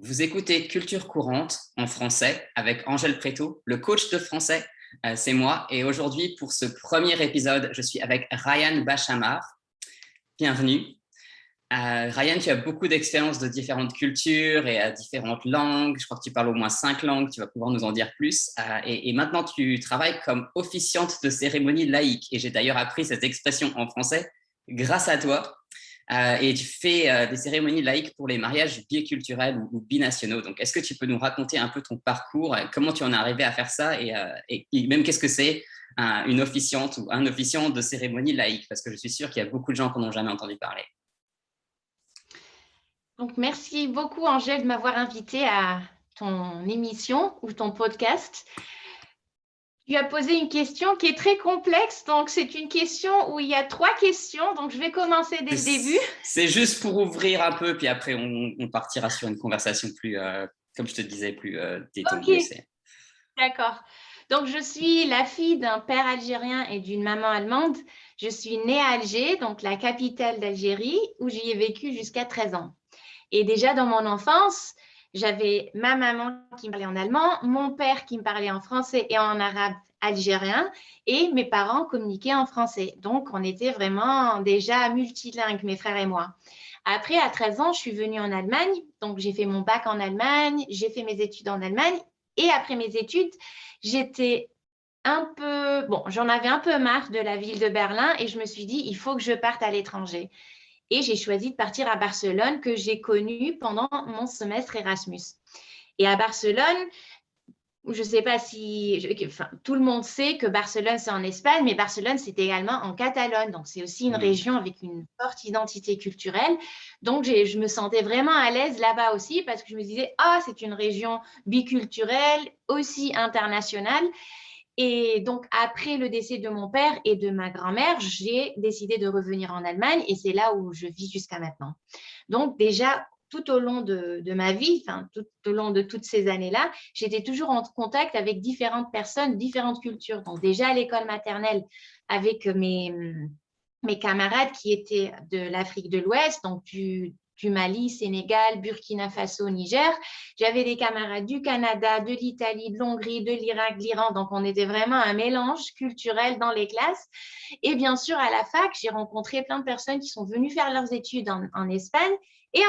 Vous écoutez Culture courante en français avec Angèle Préto, le coach de français, c'est moi. Et aujourd'hui, pour ce premier épisode, je suis avec Ryan Bachamar. Bienvenue. Ryan, tu as beaucoup d'expérience de différentes cultures et différentes langues. Je crois que tu parles au moins 5 langues, tu vas pouvoir nous en dire plus. Et maintenant, tu travailles comme officiante de cérémonie laïque. Et j'ai d'ailleurs appris cette expression en français grâce à toi. Et tu fais des cérémonies laïques pour les mariages biculturels ou binationaux. Donc, est-ce que tu peux nous raconter un peu ton parcours, comment tu en es arrivé à faire ça et même qu'est-ce que c'est une officiante ou un officiant de cérémonie laïque? Parce que je suis sûre qu'il y a beaucoup de gens qui n'en ont jamais entendu parler. Donc, merci beaucoup, Angèle, de m'avoir invitée à ton émission ou ton podcast. Tu as posé une question qui est très complexe. Donc, c'est une question où il y a 3 questions. Donc, je vais commencer dès le début. C'est juste pour ouvrir un peu, puis après, on partira sur une conversation plus, comme je te disais, plus détendue. OK, d'accord. Donc, je suis la fille d'un père algérien et d'une maman allemande. Je suis née à Alger, donc la capitale d'Algérie, où j'y ai vécu jusqu'à 13 ans. Et déjà, dans mon enfance, j'avais ma maman qui me parlait en allemand, mon père qui me parlait en français et en arabe algérien, et mes parents communiquaient en français. Donc, on était vraiment déjà multilingues, mes frères et moi. Après, à 13 ans, je suis venue en Allemagne. Donc, j'ai fait mon bac en Allemagne, j'ai fait mes études en Allemagne. Et après mes études, j'étais j'en avais un peu marre de la ville de Berlin et je me suis dit, il faut que je parte à l'étranger. Et j'ai choisi de partir à Barcelone, que j'ai connue pendant mon semestre Erasmus. Et à Barcelone, je ne sais pas si... tout le monde sait que Barcelone, c'est en Espagne, mais Barcelone, c'est également en Catalogne. Donc, c'est aussi une région avec une forte identité culturelle. Donc, je me sentais vraiment à l'aise là-bas aussi parce que je me disais, c'est une région biculturelle, aussi internationale. Et donc, après le décès de mon père et de ma grand-mère, j'ai décidé de revenir en Allemagne et c'est là où je vis jusqu'à maintenant. Donc, déjà, tout au long de ma vie, tout au long de toutes ces années-là, j'étais toujours en contact avec différentes personnes, différentes cultures. Donc, déjà à l'école maternelle, avec mes camarades qui étaient de l'Afrique de l'Ouest, donc du Mali, Sénégal, Burkina Faso, Niger. J'avais des camarades du Canada, de l'Italie, de l'Hongrie, de l'Irak, de l'Iran. Donc, on était vraiment un mélange culturel dans les classes. Et bien sûr, à la fac, j'ai rencontré plein de personnes qui sont venues faire leurs études en Espagne et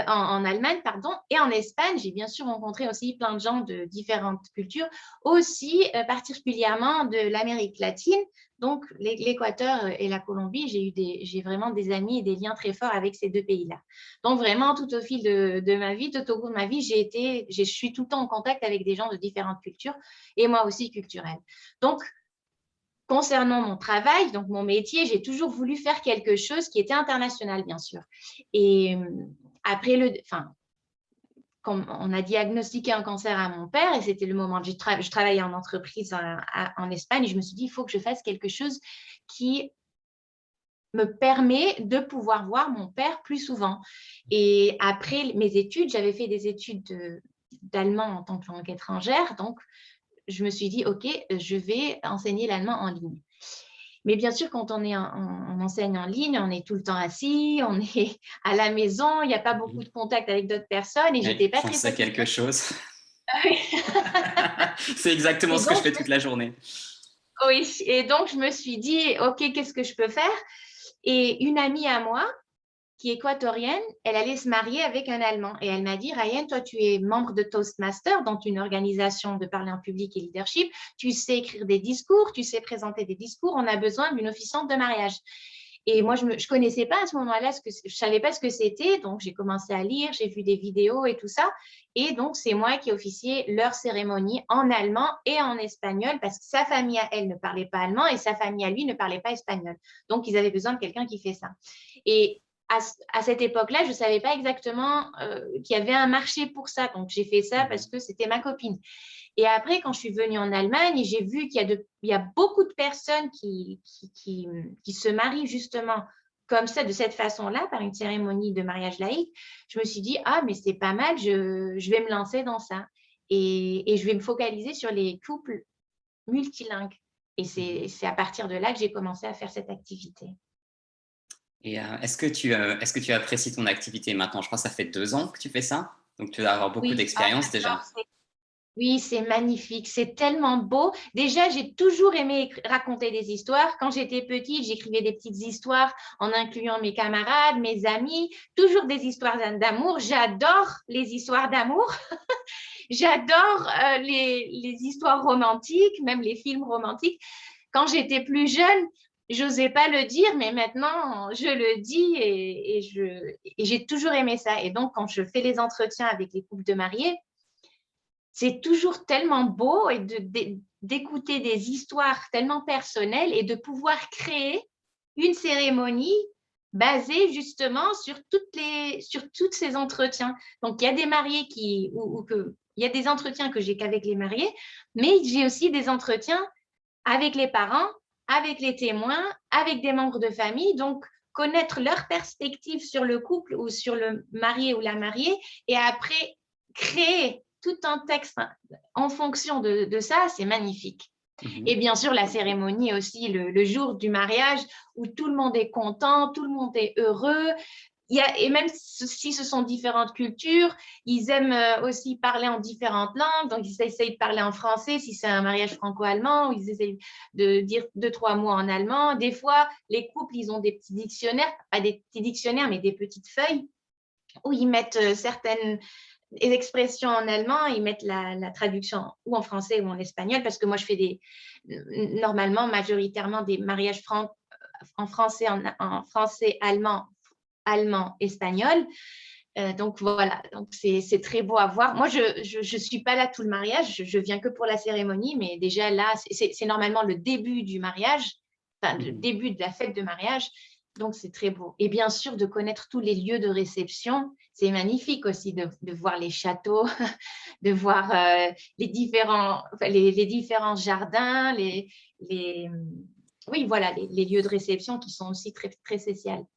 en Allemagne, pardon, et en Espagne, j'ai bien sûr rencontré aussi plein de gens de différentes cultures, aussi particulièrement de l'Amérique latine, donc l'Équateur et la Colombie. J'ai vraiment des amis et des liens très forts avec ces 2 pays-là. Donc vraiment, tout au fil de ma vie, tout au cours de ma vie, je suis tout le temps en contact avec des gens de différentes cultures et moi aussi culturelle. Donc, concernant mon travail, donc mon métier, j'ai toujours voulu faire quelque chose qui était international, bien sûr. Et après quand on a diagnostiqué un cancer à mon père, et c'était le moment, je travaillais en entreprise en Espagne, et je me suis dit, il faut que je fasse quelque chose qui me permet de pouvoir voir mon père plus souvent. Et après mes études, j'avais fait des études d'allemand en tant que langue étrangère, donc je me suis dit, OK, je vais enseigner l'allemand en ligne. Mais bien sûr, quand on enseigne en ligne, on est tout le temps assis, on est à la maison, il n'y a pas beaucoup de contact avec d'autres personnes et j'étais pas J'en très sais quelque satisfaite. chose. C'est exactement Et ce que je donc, fais toute la journée. oui, et donc je me suis dit, OK, qu'est-ce que je peux faire? Et une amie à moi, qui est équatorienne, elle allait se marier avec un Allemand. Et elle m'a dit, Ryan, toi, tu es membre de Toastmasters, donc une organisation de parler en public et leadership. Tu sais écrire des discours, tu sais présenter des discours. On a besoin d'une officiante de mariage. Et moi, je ne connaissais pas à ce moment-là, je ne savais pas ce que c'était. Donc, j'ai commencé à lire, j'ai vu des vidéos et tout ça. Et donc, c'est moi qui officiais leur cérémonie en allemand et en espagnol parce que sa famille à elle ne parlait pas allemand et sa famille à lui ne parlait pas espagnol. Donc, ils avaient besoin de quelqu'un qui fait ça. Et à cette époque-là, je ne savais pas exactement qu'il y avait un marché pour ça. Donc, j'ai fait ça parce que c'était ma copine. Et après, quand je suis venue en Allemagne, j'ai vu qu'il y a beaucoup de personnes qui se marient justement comme ça, de cette façon-là, par une cérémonie de mariage laïque. Je me suis dit, mais c'est pas mal, je vais me lancer dans ça. Et je vais me focaliser sur les couples multilingues. Et c'est à partir de là que j'ai commencé à faire cette activité. Et est-ce que tu apprécies ton activité maintenant? Je crois que ça fait 2 ans que tu fais ça. Donc, tu dois avoir beaucoup Oui, d'expérience déjà. oui, c'est magnifique, c'est tellement beau. Déjà, j'ai toujours aimé raconter des histoires. Quand j'étais petite, j'écrivais des petites histoires en incluant mes camarades, mes amis, toujours des histoires d'amour. J'adore les histoires d'amour. J'adore les histoires romantiques, même les films romantiques. Quand j'étais plus jeune, j'osais pas le dire, mais maintenant, je le dis et j'ai toujours aimé ça. Et donc, quand je fais les entretiens avec les couples de mariés, c'est toujours tellement beau et d'écouter des histoires tellement personnelles et de pouvoir créer une cérémonie basée justement sur tous ces entretiens. Donc, il y a des mariés il y a des entretiens que j'ai qu'avec les mariés, mais j'ai aussi des entretiens avec les parents, avec les témoins, avec des membres de famille. Donc, connaître leur perspective sur le couple ou sur le marié ou la mariée et après créer tout un texte en fonction de ça, c'est magnifique. Et bien sûr, la cérémonie aussi, le jour du mariage où tout le monde est content, tout le monde est heureux. Et même si ce sont différentes cultures, ils aiment aussi parler en différentes langues. Donc, ils essayent de parler en français si c'est un mariage franco-allemand, ou ils essayent de dire 2-3 mots en allemand. Des fois, les couples, ils ont des petits dictionnaires, pas des petits dictionnaires, mais des petites feuilles où ils mettent certaines expressions en allemand, ils mettent la traduction ou en français ou en espagnol, parce que moi, je fais normalement, majoritairement, des mariages en français, en français, allemand, espagnol. Donc voilà, donc c'est très beau à voir. Moi, je suis pas là tout le mariage, je viens que pour la cérémonie, mais déjà là, c'est normalement le début du mariage, enfin le début de la fête de mariage. Donc, c'est très beau. Et bien sûr, de connaître tous les lieux de réception, c'est magnifique aussi de voir les châteaux, de voir les différents jardins, oui, voilà, les lieux de réception qui sont aussi très, très spéciaux.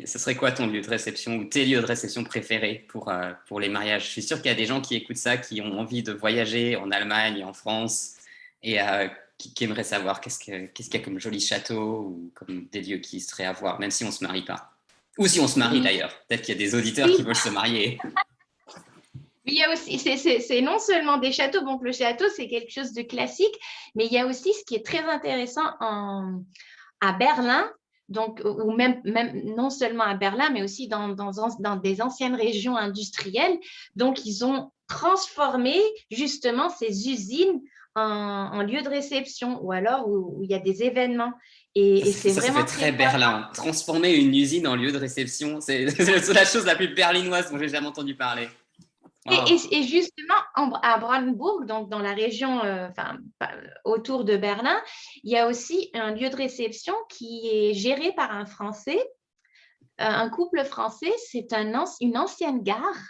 Ce serait quoi ton lieu de réception ou tes lieux de réception préférés pour les mariages? Je suis sûr qu'il y a des gens qui écoutent ça, qui ont envie de voyager en Allemagne, en France, et qui aimeraient savoir qu'est-ce qu'il y a comme joli château ou comme des lieux qui seraient à voir, même si on ne se marie pas. Ou si on se marie d'ailleurs. Peut-être qu'il y a des auditeurs qui veulent se marier. Il y a aussi, c'est non seulement des châteaux, donc le château, c'est quelque chose de classique, mais il y a aussi ce qui est très intéressant à Berlin, donc, ou même non seulement à Berlin, mais aussi dans des anciennes régions industrielles. Donc, ils ont transformé justement ces usines en lieu de réception ou alors où il y a des événements. Et c'est vraiment fait très Berlin. Transformer une usine en lieu de réception, c'est la chose la plus berlinoise dont j'ai jamais entendu parler. Wow. Et justement, à Brandenburg, donc dans la région autour de Berlin, il y a aussi un lieu de réception qui est géré par un Français, un couple français. C'est une ancienne gare.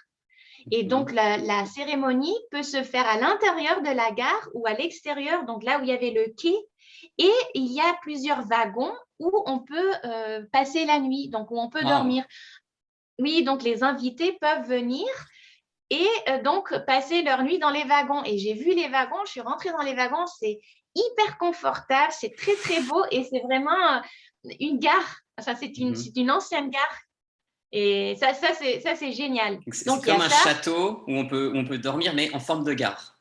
Et donc, la cérémonie peut se faire à l'intérieur de la gare ou à l'extérieur, donc là où il y avait le quai. Et il y a plusieurs wagons où on peut passer la nuit, donc où on peut dormir. Oui, donc les invités peuvent venir et donc passer leur nuit dans les wagons. Et j'ai vu les wagons, je suis rentrée dans les wagons, c'est hyper confortable, c'est très, très beau et c'est vraiment une gare. Enfin, c'est une ancienne gare. Et ça c'est génial. Donc, c'est comme un château où on peut dormir, mais en forme de gare.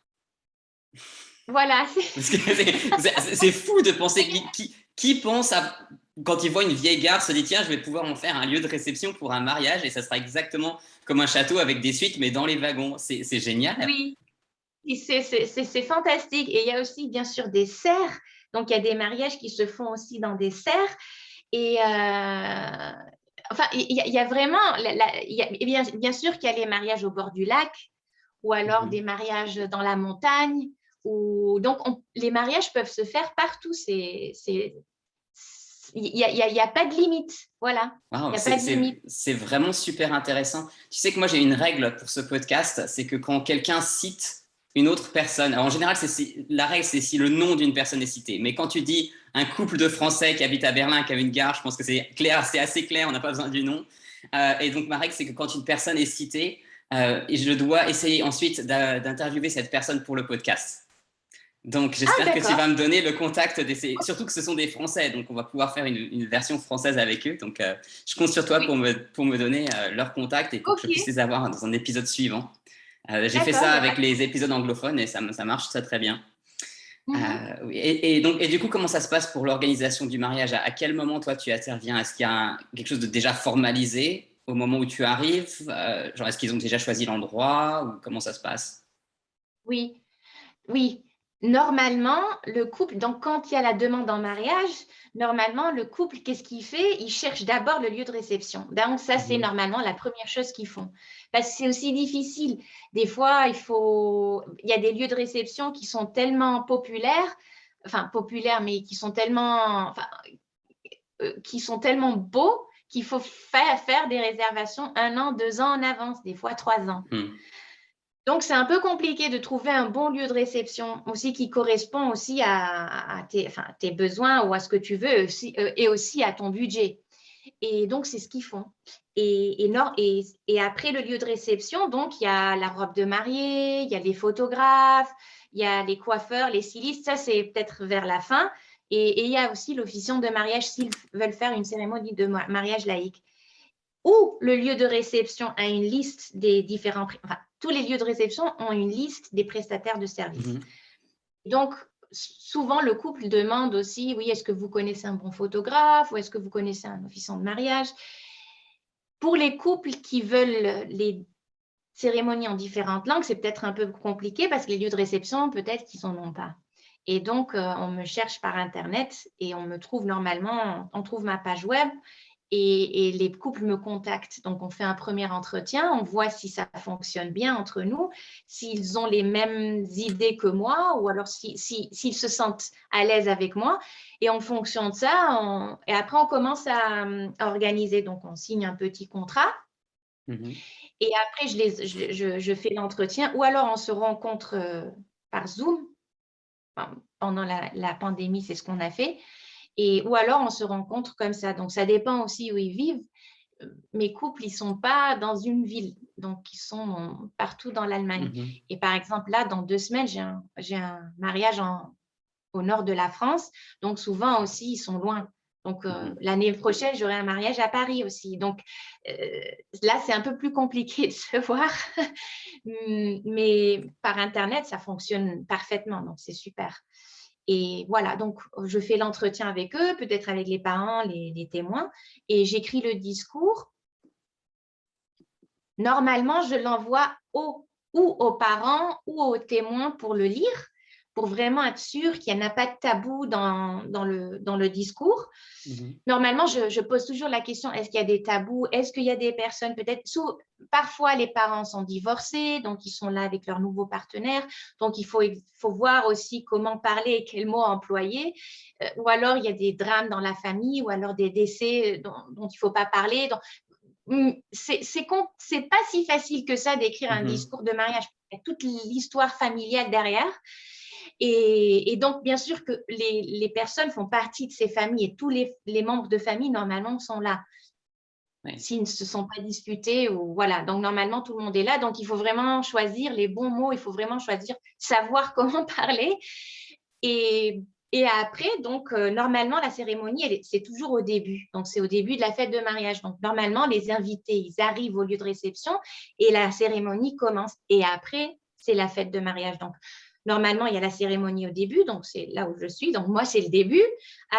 Voilà. C'est fou de penser. Qui pense quand il voit une vieille gare, se dit tiens, je vais pouvoir en faire un lieu de réception pour un mariage et ça sera exactement comme un château avec des suites, mais dans les wagons. C'est génial. Oui, c'est fantastique. Et il y a aussi, bien sûr, des serres. Donc, il y a des mariages qui se font aussi dans des serres. Et enfin, il y a vraiment, bien sûr qu'il y a les mariages au bord du lac ou alors des mariages dans la montagne. Donc, les mariages peuvent se faire partout. Il n'y a pas de limite. Voilà. Wow, c'est vraiment super intéressant. Tu sais que moi, j'ai une règle pour ce podcast, c'est que quand quelqu'un cite une autre personne, alors en général, la règle, c'est si le nom d'une personne est cité. Mais quand tu dis un couple de Français qui habite à Berlin, qui a une gare, je pense que c'est clair, c'est assez clair, on n'a pas besoin du nom. Et donc, ma règle, c'est que quand une personne est citée, je dois essayer ensuite d'interviewer cette personne pour le podcast. Donc, Ah, j'espère que tu d'accord. vas me donner le contact surtout que ce sont des Français, donc on va pouvoir faire une version française avec eux. Donc, je compte sur toi Oui, pour me donner leur contact et pour que je ok, puisse les avoir dans un épisode suivant. J'ai fait d'accord, il ça n'y a pas avec de les problème. épisodes anglophones et ça marche très, très bien. Mhm. Oui. Et du coup, comment ça se passe pour l'organisation du mariage? À quel moment, toi, tu interviens? Est-ce qu'il y a quelque chose de déjà formalisé au moment où tu arrives? Genre, est-ce qu'ils ont déjà choisi l'endroit ou comment ça se passe? Oui, oui. Normalement, le couple, donc quand il y a la demande en mariage, normalement, le couple, qu'est-ce qu'il fait? Il cherche d'abord le lieu de réception. Donc, ça, c'est Mhm. normalement la première chose qu'ils font. Parce que c'est aussi difficile. Des fois, il y a des lieux de réception qui sont tellement populaires, enfin, populaires, mais qui sont tellement beaux qu'il faut faire des réservations 1 an, 2 ans en avance, des fois 3 ans. Mhm. Donc, c'est un peu compliqué de trouver un bon lieu de réception aussi qui correspond aussi à tes besoins ou à ce que tu veux aussi, et aussi à ton budget. Et donc, c'est ce qu'ils font. Et après le lieu de réception, donc, il y a la robe de mariée, il y a les photographes, il y a les coiffeurs, les stylistes. Ça, c'est peut-être vers la fin. Et il y a aussi l'officiant de mariage s'ils veulent faire une cérémonie de mariage laïque. Ou le lieu de réception a une liste des différents, enfin, tous les lieux de réception ont une liste des prestataires de services. Mhm. Donc, souvent, le couple demande aussi, oui, est-ce que vous connaissez un bon photographe ou est-ce que vous connaissez un officiant de mariage? Pour les couples qui veulent les cérémonies en différentes langues, c'est peut-être un peu compliqué parce que les lieux de réception, peut-être qu'ils n'en ont pas. Et donc, on me cherche par Internet et on me trouve normalement, on trouve ma page web et les couples me contactent. Donc, on fait un premier entretien, on voit si ça fonctionne bien entre nous, s'ils ont les mêmes idées que moi ou alors s'ils se sentent à l'aise avec moi. Et en fonction de ça, et après, on commence à organiser. Donc, on signe un petit contrat. Mhm. Et après, je fais l'entretien ou alors on se rencontre par Zoom. Enfin, pendant la pandémie, c'est ce qu'on a fait. Ou alors on se rencontre comme ça. Donc, ça dépend aussi où ils vivent. Mes couples, ils ne sont pas dans une ville. Donc, ils sont partout dans l'Allemagne. Mhm. Et par exemple, là, dans 2 semaines, j'ai un mariage au nord de la France. Donc, souvent aussi, ils sont loin. Donc, Mhm. l'année prochaine, j'aurai un mariage à Paris aussi. Donc, euh, là, c'est un peu plus compliqué de se voir. Mais par Internet, ça fonctionne parfaitement. Donc, c'est super. Et voilà, donc je fais l'entretien avec eux, peut-être avec les parents, les témoins, et j'écris le discours. Normalement, je l'envoie ou aux parents ou aux témoins pour le lire, pour vraiment être sûr qu'il n'y en a pas de tabou dans le discours. Mhm. Normalement, je pose toujours la question, est-ce qu'il y a des tabous? Est-ce qu'il y a des personnes, parfois les parents sont divorcés, donc ils sont là avec leur nouveau partenaire, donc il faut voir aussi comment parler et quels mots employer. Ou alors il y a des drames dans la famille, ou alors des décès dont il ne faut pas parler. C'est pas si facile que ça d'écrire un Mhm. discours de mariage. Il y a toute l'histoire familiale derrière. Et donc, bien sûr que les personnes font partie de ces familles et tous les membres de famille, normalement, sont là. Ouais. S'ils ne se sont pas disputés, ou voilà. Donc, normalement, tout le monde est là. Donc, il faut vraiment choisir les bons mots. Il faut vraiment choisir, savoir comment parler. Et, et après, donc, normalement, la cérémonie, c'est toujours au début. Donc, c'est au début de la fête de mariage. Donc, normalement, les invités, ils arrivent au lieu de réception et la cérémonie commence. Et après, c'est la fête de mariage. Donc, normalement, il y a la cérémonie au début. Donc, c'est là où je suis. Donc, moi, c'est le début.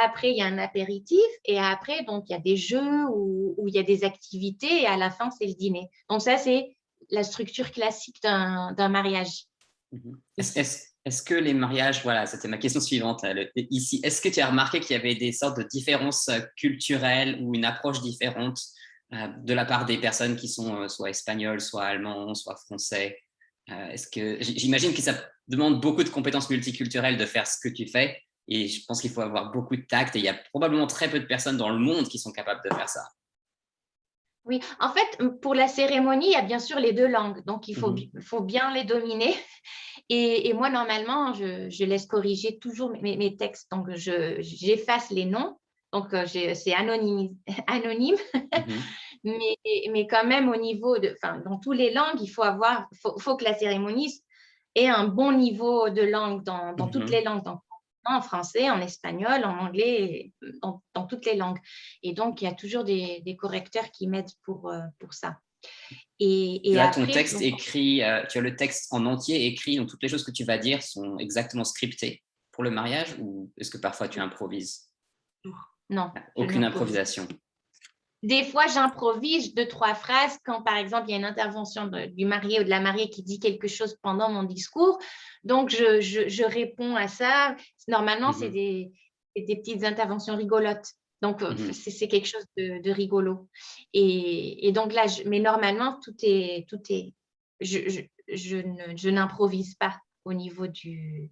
Après, il y a un apéritif. Et après, donc, il y a des jeux où il y a des activités. Et à la fin, c'est le dîner. Donc, ça, c'est la structure classique d'un mariage Mhm. ici. Est-ce que les mariages, voilà, c'était ma question suivante ici, est-ce que tu as remarqué qu'il y avait des sortes de différences culturelles ou une approche différente de la part des personnes qui sont soit espagnoles, soit allemands, soit français? Est-ce que j'imagine que ça demande beaucoup de compétences multiculturelles de faire ce que tu fais et je pense qu'il faut avoir beaucoup de tact et il y a probablement très peu de personnes dans le monde qui sont capables de faire ça. Oui, en fait, pour la cérémonie, il y a bien sûr les 2 langues, donc Mhm. faut bien les dominer. Et moi, normalement, je laisse corriger toujours mes textes, donc j'efface les noms, donc c'est anonyme, anonyme. Mhm. Mais quand même au niveau enfin, dans toutes les langues, faut que la cérémonie ait un bon niveau de langue dans toutes les langues, donc en français, en espagnol, en anglais, dans toutes les langues. Et donc, il y a toujours des correcteurs qui m'aident pour ça. Tu as ton texte écrit, tu as le texte en entier écrit, donc toutes les choses que tu vas dire sont exactement scriptées pour le mariage, ou est-ce que parfois tu improvises? Non. Aucune improvisation. Des fois, j'improvise 2-3 phrases quand, par exemple, il y a une intervention du marié ou de la mariée qui dit quelque chose pendant mon discours. Donc, je réponds à ça. Normalement, c'est des petites interventions rigolotes. Donc, c'est quelque chose de rigolo. Et donc là, mais normalement, tout est je n'improvise pas au niveau du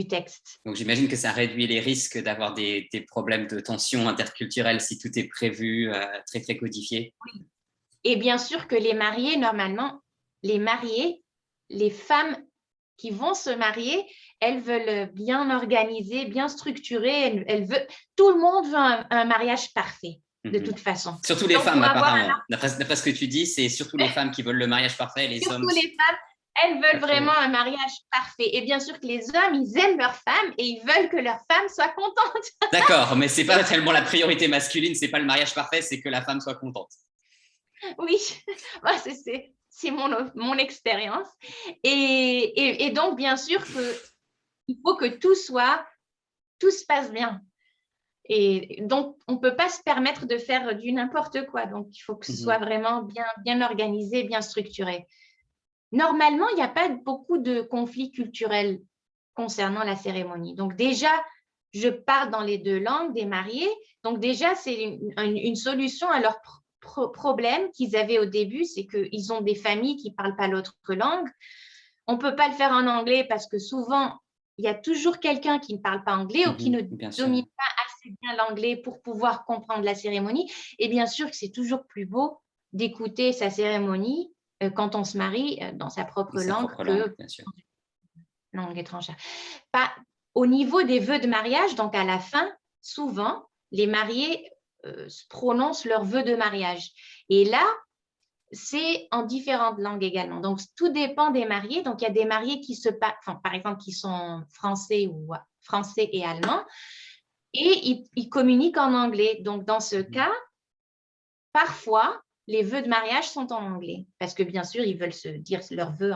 texte. Donc, j'imagine que ça réduit les risques d'avoir des problèmes de tension interculturelle si tout est prévu, très, très codifié. Oui. Et bien sûr que les mariés, normalement, les femmes qui vont se marier, elles veulent bien organiser, bien structurer. Tout le monde veut un mariage parfait, de toute façon. Surtout les femmes, apparemment. D'après ce que tu dis, c'est surtout les femmes qui veulent le mariage parfait. Les hommes. Surtout les femmes, elles veulent vraiment un mariage parfait. Et bien sûr que les hommes, ils aiment leurs femmes et ils veulent que leurs femmes soient contentes. D'accord, mais ce n'est pas tellement la priorité masculine, ce n'est pas le mariage parfait, c'est que la femme soit contente. Oui, c'est mon expérience. Et donc, bien sûr qu'il faut que tout se passe bien. Et donc, on ne peut pas se permettre de faire du n'importe quoi. Donc, il faut que ce soit vraiment bien organisé, bien structuré. Normalement, il n'y a pas beaucoup de conflits culturels concernant la cérémonie. Donc, déjà, je parle dans les 2 langues des mariés. Donc, déjà, c'est une solution à leur problème qu'ils avaient au début, c'est qu'ils ont des familles qui ne parlent pas l'autre langue. On ne peut pas le faire en anglais parce que souvent, il y a toujours quelqu'un qui ne parle pas anglais ou qui ne domine pas assez bien l'anglais pour pouvoir comprendre la cérémonie. Et bien sûr que c'est toujours plus beau d'écouter sa cérémonie quand on se marie dans sa propre langue que langue étrangère. Au niveau des vœux de mariage, donc à la fin, souvent, les mariés prononcent leurs vœux de mariage. Et là, c'est en différentes langues également. Donc, tout dépend des mariés. Donc, il y a des mariés qui par exemple, qui sont français et allemands, et ils communiquent en anglais. Donc, dans ce cas, parfois, les vœux de mariage sont en anglais, parce que bien sûr, ils veulent se dire leurs vœux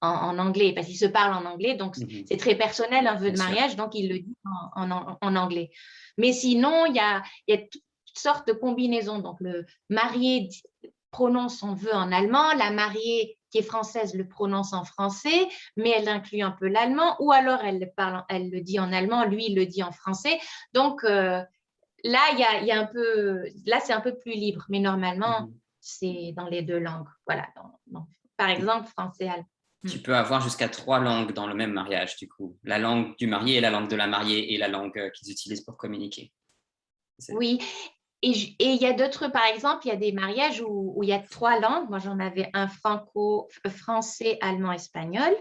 en anglais, parce qu'ils se parlent en anglais. Donc, c'est très personnel, un vœu de mariage, donc ils le disent en anglais. Mais sinon, il y a toutes sortes de combinaisons. Donc, le marié prononce son vœu en allemand, la mariée qui est française le prononce en français, mais elle inclut un peu l'allemand, ou alors elle le dit en allemand, lui il le dit en français. Donc là, il y a un peu, là c'est un peu plus libre, mais normalement c'est dans les 2 langues. Voilà. Par exemple, français, allemand. Tu peux avoir jusqu'à 3 langues dans le même mariage, du coup. La langue du marié et la langue de la mariée et la langue qu'ils utilisent pour communiquer. Oui. Et il y a d'autres, par exemple, il y a des mariages où il y a 3 langues. Moi, j'en avais un français, allemand, espagnol.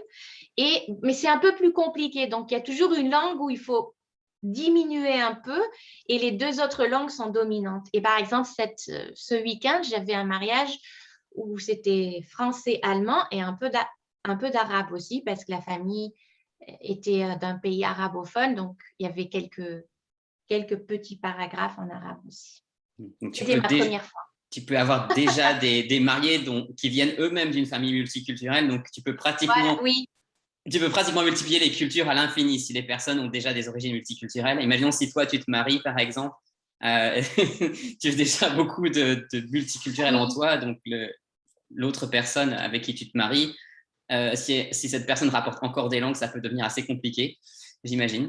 Mais c'est un peu plus compliqué. Donc, il y a toujours une langue où il faut diminuer un peu et les 2 autres langues sont dominantes. Et par exemple, ce week-end, j'avais un mariage où c'était français, allemand et un peu d'arabe aussi parce que la famille était d'un pays arabophone. Donc, il y avait quelques petits paragraphes en arabe aussi. C'était ma première fois. Tu peux avoir déjà des mariés qui viennent eux-mêmes d'une famille multiculturelle, donc tu peux pratiquement, tu peux pratiquement multiplier les cultures à l'infini si les personnes ont déjà des origines multiculturelles. Imaginons si toi, tu te maries, par exemple, tu as déjà beaucoup de multiculturels en toi, donc l'autre personne avec qui tu te maries, si cette personne rapporte encore des langues, ça peut devenir assez compliqué, j'imagine.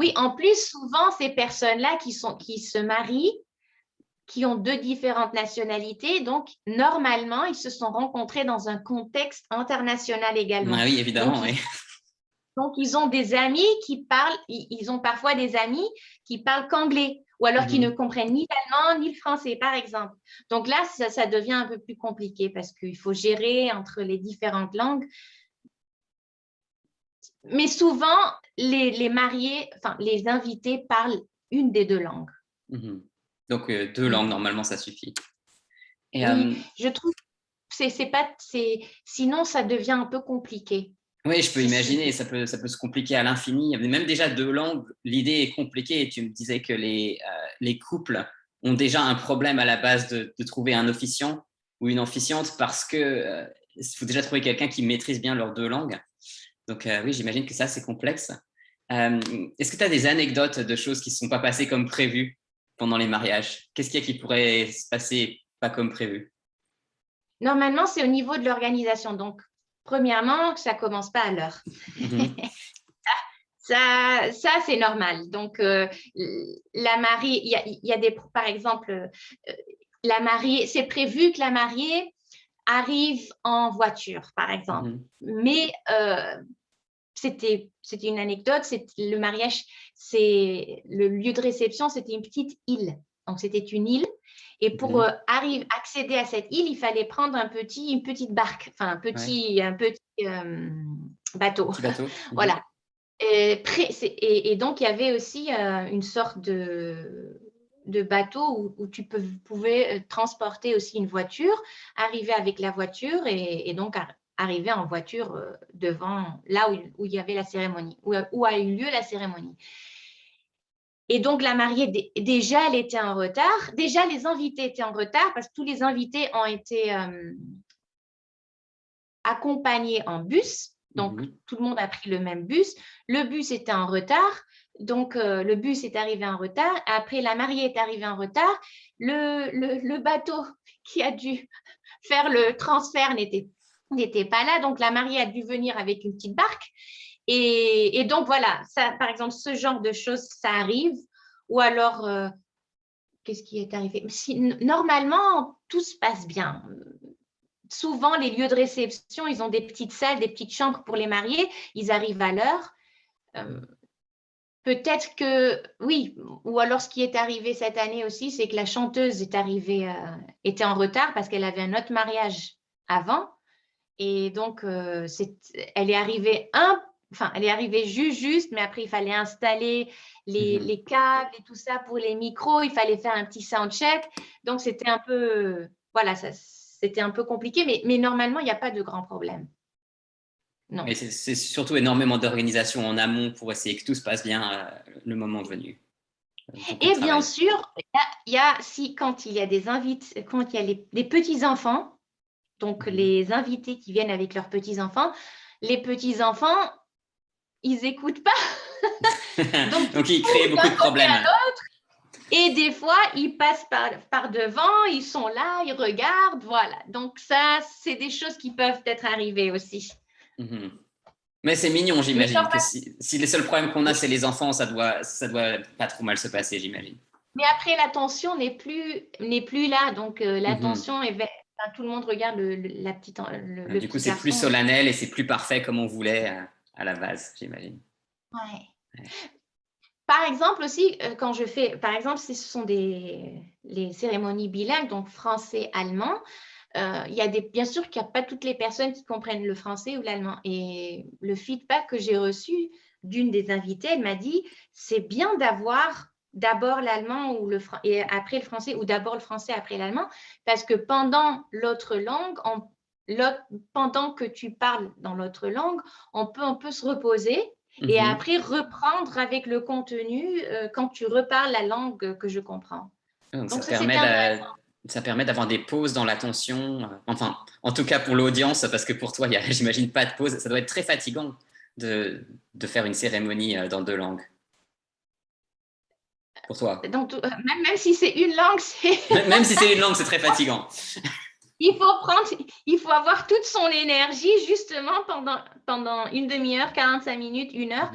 Oui, en plus, souvent, ces personnes-là qui se marient, qui ont 2 différentes nationalités, donc normalement, ils se sont rencontrés dans un contexte international également. Oui, évidemment, donc, ils ont des amis ils ont parfois des amis qui parlent qu'anglais, ou alors qui ne comprennent ni l'allemand ni le français, par exemple. Donc là, ça devient un peu plus compliqué parce qu'il faut gérer entre les différentes langues. Mais souvent, les mariés, les invités parlent une des 2 langues. Donc, 2 langues, normalement, ça suffit. Oui, je trouve sinon, ça devient un peu compliqué. Oui, je peux imaginer, ça peut se compliquer à l'infini. Même déjà deux langues, l'idée est compliquée. Et tu me disais que les couples ont déjà un problème à la base de trouver un officiant ou une officiante parce que faut déjà trouver quelqu'un qui maîtrise bien leurs deux langues. Donc oui, j'imagine que ça, c'est complexe. Est-ce que tu as des anecdotes de choses qui ne se sont pas passées comme prévu pendant les mariages? Qu'est-ce qu'il y a qui pourrait se passer pas comme prévu? Normalement, c'est au niveau de l'organisation. Donc, premièrement, ça ne commence pas à l'heure. Ça, c'est normal. Donc, la mariée, il y a des, par exemple, la mariée, c'est prévu que la mariée arrive en voiture, par exemple. Mais c'était une anecdote. Le mariage, le lieu de réception, c'était une petite île. Donc, c'était une île. Et pour accéder à cette île, il fallait prendre une petite barque, enfin un petit bateau. Petit bateau. Voilà. Et donc, il y avait aussi une sorte de bateau où tu pouvais transporter aussi une voiture, arriver avec la voiture et donc arriver en voiture devant là où il y avait la cérémonie, où a eu lieu la cérémonie. Et donc, la mariée, déjà, elle était en retard. Déjà, les invités étaient en retard parce que tous les invités ont été accompagnés en bus. Donc, tout le monde a pris le même bus. Le bus était en retard. Donc, le bus est arrivé en retard. Après, la mariée est arrivée en retard. Le bateau qui a dû faire le transfert n'était pas là. Donc, la mariée a dû venir avec une petite barque. Et donc, voilà, ça, par exemple, ce genre de choses, ça arrive. Ou alors, qu'est-ce qui est arrivé? Normalement, tout se passe bien. Souvent, les lieux de réception, ils ont des petites salles, des petites chambres pour les mariés. Ils arrivent à l'heure. Peut-être que, oui, ou alors ce qui est arrivé cette année aussi, c'est que la chanteuse était en retard parce qu'elle avait un autre mariage avant. Et donc, elle est arrivée juste, mais après, il fallait installer les câbles et tout ça pour les micros. Il fallait faire un petit sound check. Donc, c'était un peu, voilà, c'était un peu compliqué, mais normalement, il n'y a pas de grand problème. Non. Mais c'est surtout énormément d'organisation en amont pour essayer que tout se passe bien le moment venu. Et bien sûr, quand il y a des invités, quand il y a des petits-enfants, donc les invités qui viennent avec leurs petits-enfants, les petits-enfants, ils n'écoutent pas. Donc ils créent beaucoup de problèmes. Et des fois, ils passent par devant, ils sont là, ils regardent, voilà. Donc ça, c'est des choses qui peuvent être arrivées aussi. Mais c'est mignon, j'imagine. Que si les seuls problèmes qu'on a, c'est les enfants, ça doit pas trop mal se passer, j'imagine. Mais après, l'attention n'est plus là. Donc, l'attention est tout le monde regarde la petite. Du coup, c'est plus solennel et c'est plus parfait comme on voulait à la base, j'imagine. Ouais. Par exemple aussi, quand je fais, par exemple, ce sont les cérémonies bilingues, donc français-allemand. Bien sûr qu'il n'y a pas toutes les personnes qui comprennent le français ou l'allemand. Et le feedback que j'ai reçu d'une des invitées, elle m'a dit, c'est bien d'avoir d'abord l'allemand et après le français, ou d'abord le français après l'allemand, parce que pendant l'autre langue, pendant que tu parles dans l'autre langue, on peut se reposer et après reprendre avec le contenu quand tu reparles la langue que je comprends. Donc ça permet d'avoir des pauses dans l'attention. Enfin, en tout cas pour l'audience, parce que pour toi, j'imagine pas de pause. Ça doit être très fatigant de faire une cérémonie dans deux langues. Pour toi. Donc, même si c'est une langue, Même si c'est une langue, c'est très fatigant. Il faut avoir toute son énergie justement pendant une demi-heure, 45 minutes, 1 heure,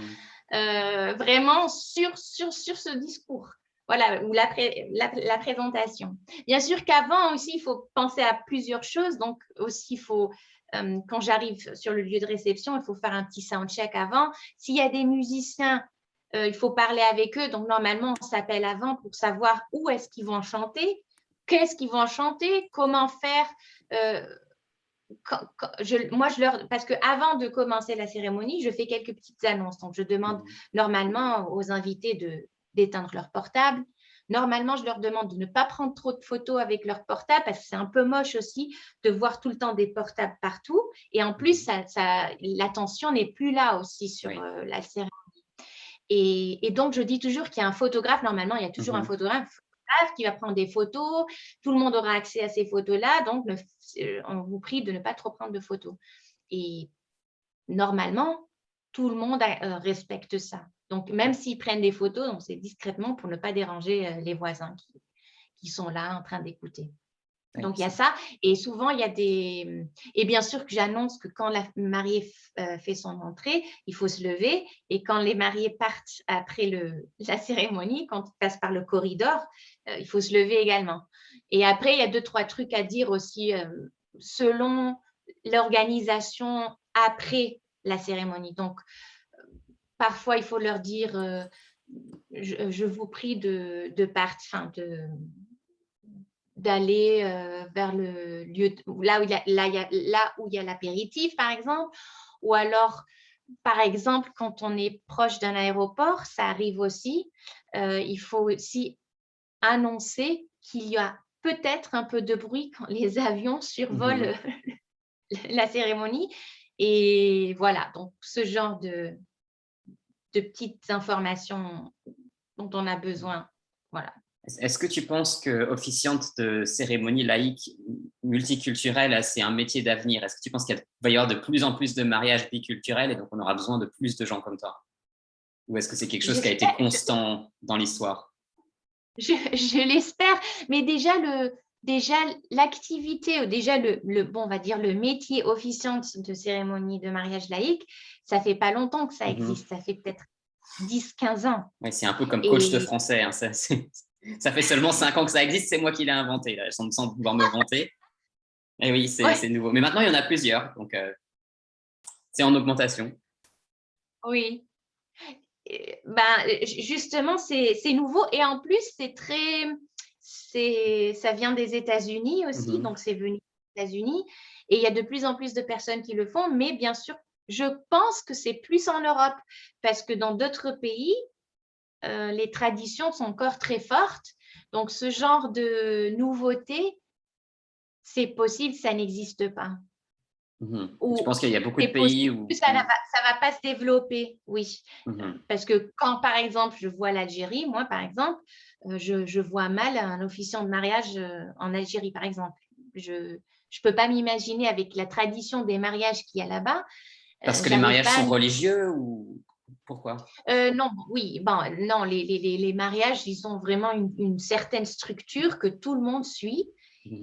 vraiment sur ce discours. Voilà, ou la présentation. Bien sûr qu'avant aussi, il faut penser à plusieurs choses. Donc aussi, il faut, quand j'arrive sur le lieu de réception, il faut faire un petit soundcheck avant. S'il y a des musiciens, il faut parler avec eux. Donc normalement, on s'appelle avant pour savoir où est-ce qu'ils vont chanter. Qu'est-ce qu'ils vont chanter, comment faire. Parce qu'avant de commencer la cérémonie, je fais quelques petites annonces. Donc, je demande normalement aux invités d'éteindre leur portable, Normalement, je leur demande de ne pas prendre trop de photos avec leur portable parce que c'est un peu moche aussi de voir tout le temps des portables partout. Et en plus, l'attention n'est plus là aussi sur la cérémonie. Et donc, je dis toujours qu'il y a un photographe. Normalement, il y a toujours un photographe qui va prendre des photos. Tout le monde aura accès à ces photos-là. Donc, on vous prie de ne pas trop prendre de photos. Et normalement, tout le monde respecte ça. Donc, même s'ils prennent des photos, donc c'est discrètement pour ne pas déranger les voisins qui sont là en train d'écouter. Donc, il y a ça. Et souvent, il y a des… Et bien sûr que j'annonce que quand la mariée fait son entrée, il faut se lever. Et quand les mariés partent après la cérémonie, quand ils passent par le corridor, il faut se lever également. Et après, il y a 2-3 trucs à dire aussi selon l'organisation après la cérémonie. Donc, parfois, il faut leur dire je vous prie de partir, d'aller vers le lieu là où il y a l'apéritif, par exemple, ou alors, par exemple, quand on est proche d'un aéroport, ça arrive aussi, il faut aussi annoncer qu'il y a peut-être un peu de bruit quand les avions survolent la cérémonie. Et voilà, donc ce genre de petites informations dont on a besoin. Voilà. Est-ce que tu penses que officiante de cérémonie laïque multiculturelle, c'est un métier d'avenir? Est-ce que tu penses qu'il va y avoir de plus en plus de mariages biculturels et donc on aura besoin de plus de gens comme toi? Ou est-ce que c'est quelque chose qui a été constant dans l'histoire? Je l'espère, mais déjà l'activité, déjà on va dire le métier officiante de cérémonie de mariage laïque, ça fait pas longtemps que ça existe, ça fait peut-être 10-15 ans. Oui, c'est un peu comme coach de français, hein. Ça fait seulement 5 ans que ça existe, c'est moi qui l'ai inventé, là, sans pouvoir me vanter. Et oui, c'est nouveau. Mais maintenant, il y en a plusieurs, donc c'est en augmentation. Oui. Justement, c'est nouveau et en plus, ça vient des États-Unis aussi, donc c'est venu des États-Unis et il y a de plus en plus de personnes qui le font, mais bien sûr, je pense que c'est plus en Europe parce que dans d'autres pays, les traditions sont encore très fortes. Donc, ce genre de nouveauté, c'est possible, ça n'existe pas. Je pense qu'il y a beaucoup de pays où… Ça va pas se développer, oui. Parce que quand, par exemple, je vois l'Algérie, moi, par exemple, je vois mal un officiant de mariage en Algérie, par exemple. Je peux pas m'imaginer avec la tradition des mariages qu'il y a là-bas. Parce que les mariages sont religieux ou pourquoi? Non, oui, non, les mariages, ils ont vraiment une certaine structure que tout le monde suit.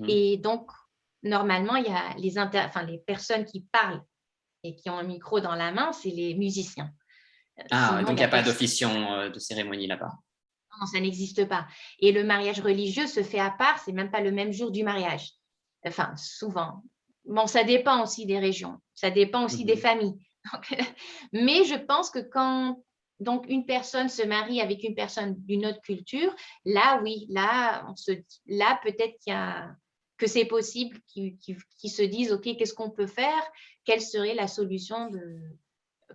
Et donc, normalement, il y a les personnes qui parlent et qui ont un micro dans la main, c'est les musiciens. Sinon, donc il n'y a pas d'officiant de cérémonie là-bas. Non, ça n'existe pas. Et le mariage religieux se fait à part, c'est même pas le même jour du mariage. Enfin, souvent. Bon, ça dépend aussi des régions, ça dépend aussi des familles. Donc, mais je pense que quand une personne se marie avec une personne d'une autre culture, là, oui, là, peut-être que c'est possible qu'ils se disent, OK, qu'est-ce qu'on peut faire? Quelle serait la solution de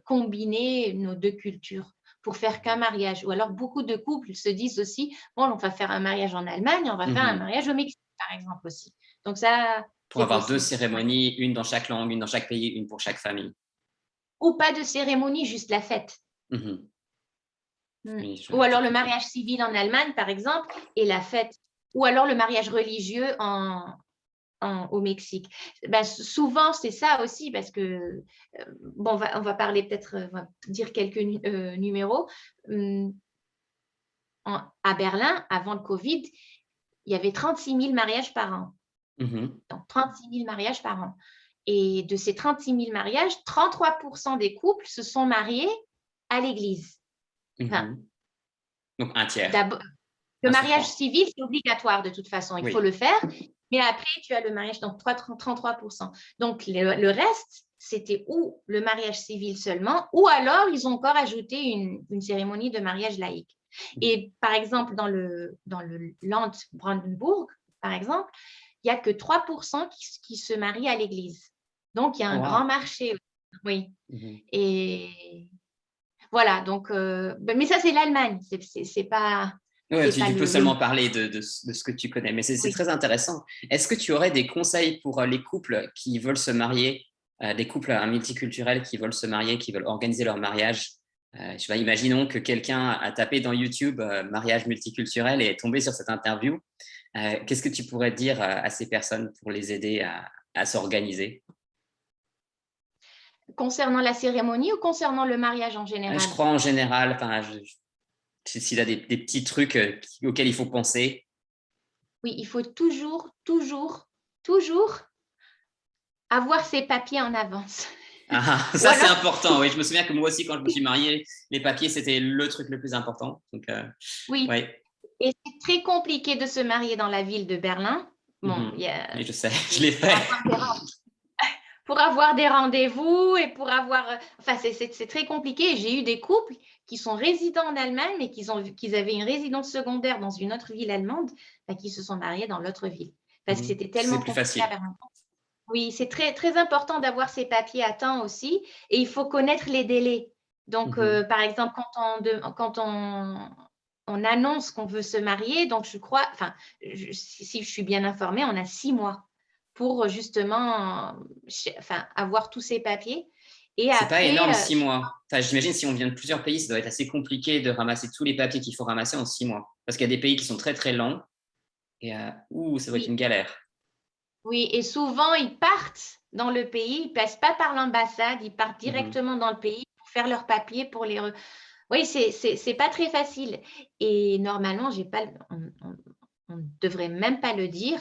combiner nos deux cultures pour faire qu'un mariage? Ou alors, beaucoup de couples se disent aussi, bon, on va faire un mariage en Allemagne, on va faire un mariage au Mexique, par exemple, aussi. Donc, ça… Pour avoir 2 cérémonies, une dans chaque langue, une dans chaque pays, une pour chaque famille. Ou pas de cérémonie, juste la fête. Ou alors le mariage civil en Allemagne, par exemple, et la fête. Ou alors le mariage religieux au Mexique. Souvent, c'est ça aussi, parce que, on va parler peut-être, on va dire quelques numéros. À Berlin, avant le Covid, il y avait 36 000 mariages par an. Donc, 36 000 mariages par an. Et de ces 36 000 mariages, 33% des couples se sont mariés à l'église. Donc, un tiers. Le mariage civil, c'est obligatoire de toute façon, il faut le faire. Mais après, tu as le mariage, donc 33%. Donc, le reste, c'était ou le mariage civil seulement, ou alors ils ont encore ajouté une cérémonie de mariage laïque. Et par exemple, dans le Land Brandenburg, par exemple, il n'y a que 3% qui se marient à l'église. Donc, il y a un grand marché. Oui. Et voilà, donc, mais ça, c'est l'Allemagne. C'est pas… Ouais, C'est tu, pas tu peux le... seulement parler de ce que tu connais, mais c'est Oui. très intéressant. Est-ce que tu aurais des conseils pour les couples qui veulent se marier, des couples multiculturels qui veulent se marier, qui veulent organiser leur mariage? Je sais pas, imaginons que quelqu'un a tapé dans YouTube mariage multiculturel et est tombé sur cette interview. Qu'est-ce que tu pourrais dire à ces personnes pour les aider à s'organiser? Concernant la cérémonie ou concernant le mariage en Je général? crois en général, enfin, s'il a des petits trucs auxquels il faut penser. Oui, il faut toujours, toujours, toujours avoir ses papiers en avance. Ah, Ou ça, c'est alors, important. Oui, je me souviens que moi aussi, quand je me suis mariée, les papiers, c'était le truc le plus important. Donc, oui, ouais. et c'est très compliqué de se marier dans la ville de Berlin. Bon, Mhm. Oui, je sais, je et l'ai fait. pour avoir des rendez-vous et pour avoir... Enfin, c'est très compliqué. J'ai eu des couples qui sont résidents en Allemagne, mais qu'ils avaient une résidence secondaire dans une autre ville allemande, qui se sont mariés dans l'autre ville. Parce que Mhm. c'était C'est tellement plus compliqué à facile. Berlin. Oui, c'est très, très important d'avoir ces papiers à temps aussi. Et il faut connaître les délais. Donc, Mhm. par exemple, quand on annonce qu'on veut se marier, donc je crois, enfin, si je suis bien informée, on a 6 mois pour justement avoir tous ces papiers. Et C'est pas après, énorme, 6 mois. Enfin, j'imagine si on vient de plusieurs pays, ça doit être assez compliqué de ramasser tous les papiers qu'il faut ramasser en 6 mois. Parce qu'il y a des pays qui sont très, très lents. Et ça doit être oui, une galère. oui, et souvent, ils partent dans le pays, ils ne passent pas par l'ambassade, ils partent Mhm. directement dans le pays pour faire leurs papiers, pour les... Oui, c'est pas très facile. Et normalement, j'ai pas, on ne devrait même pas le dire.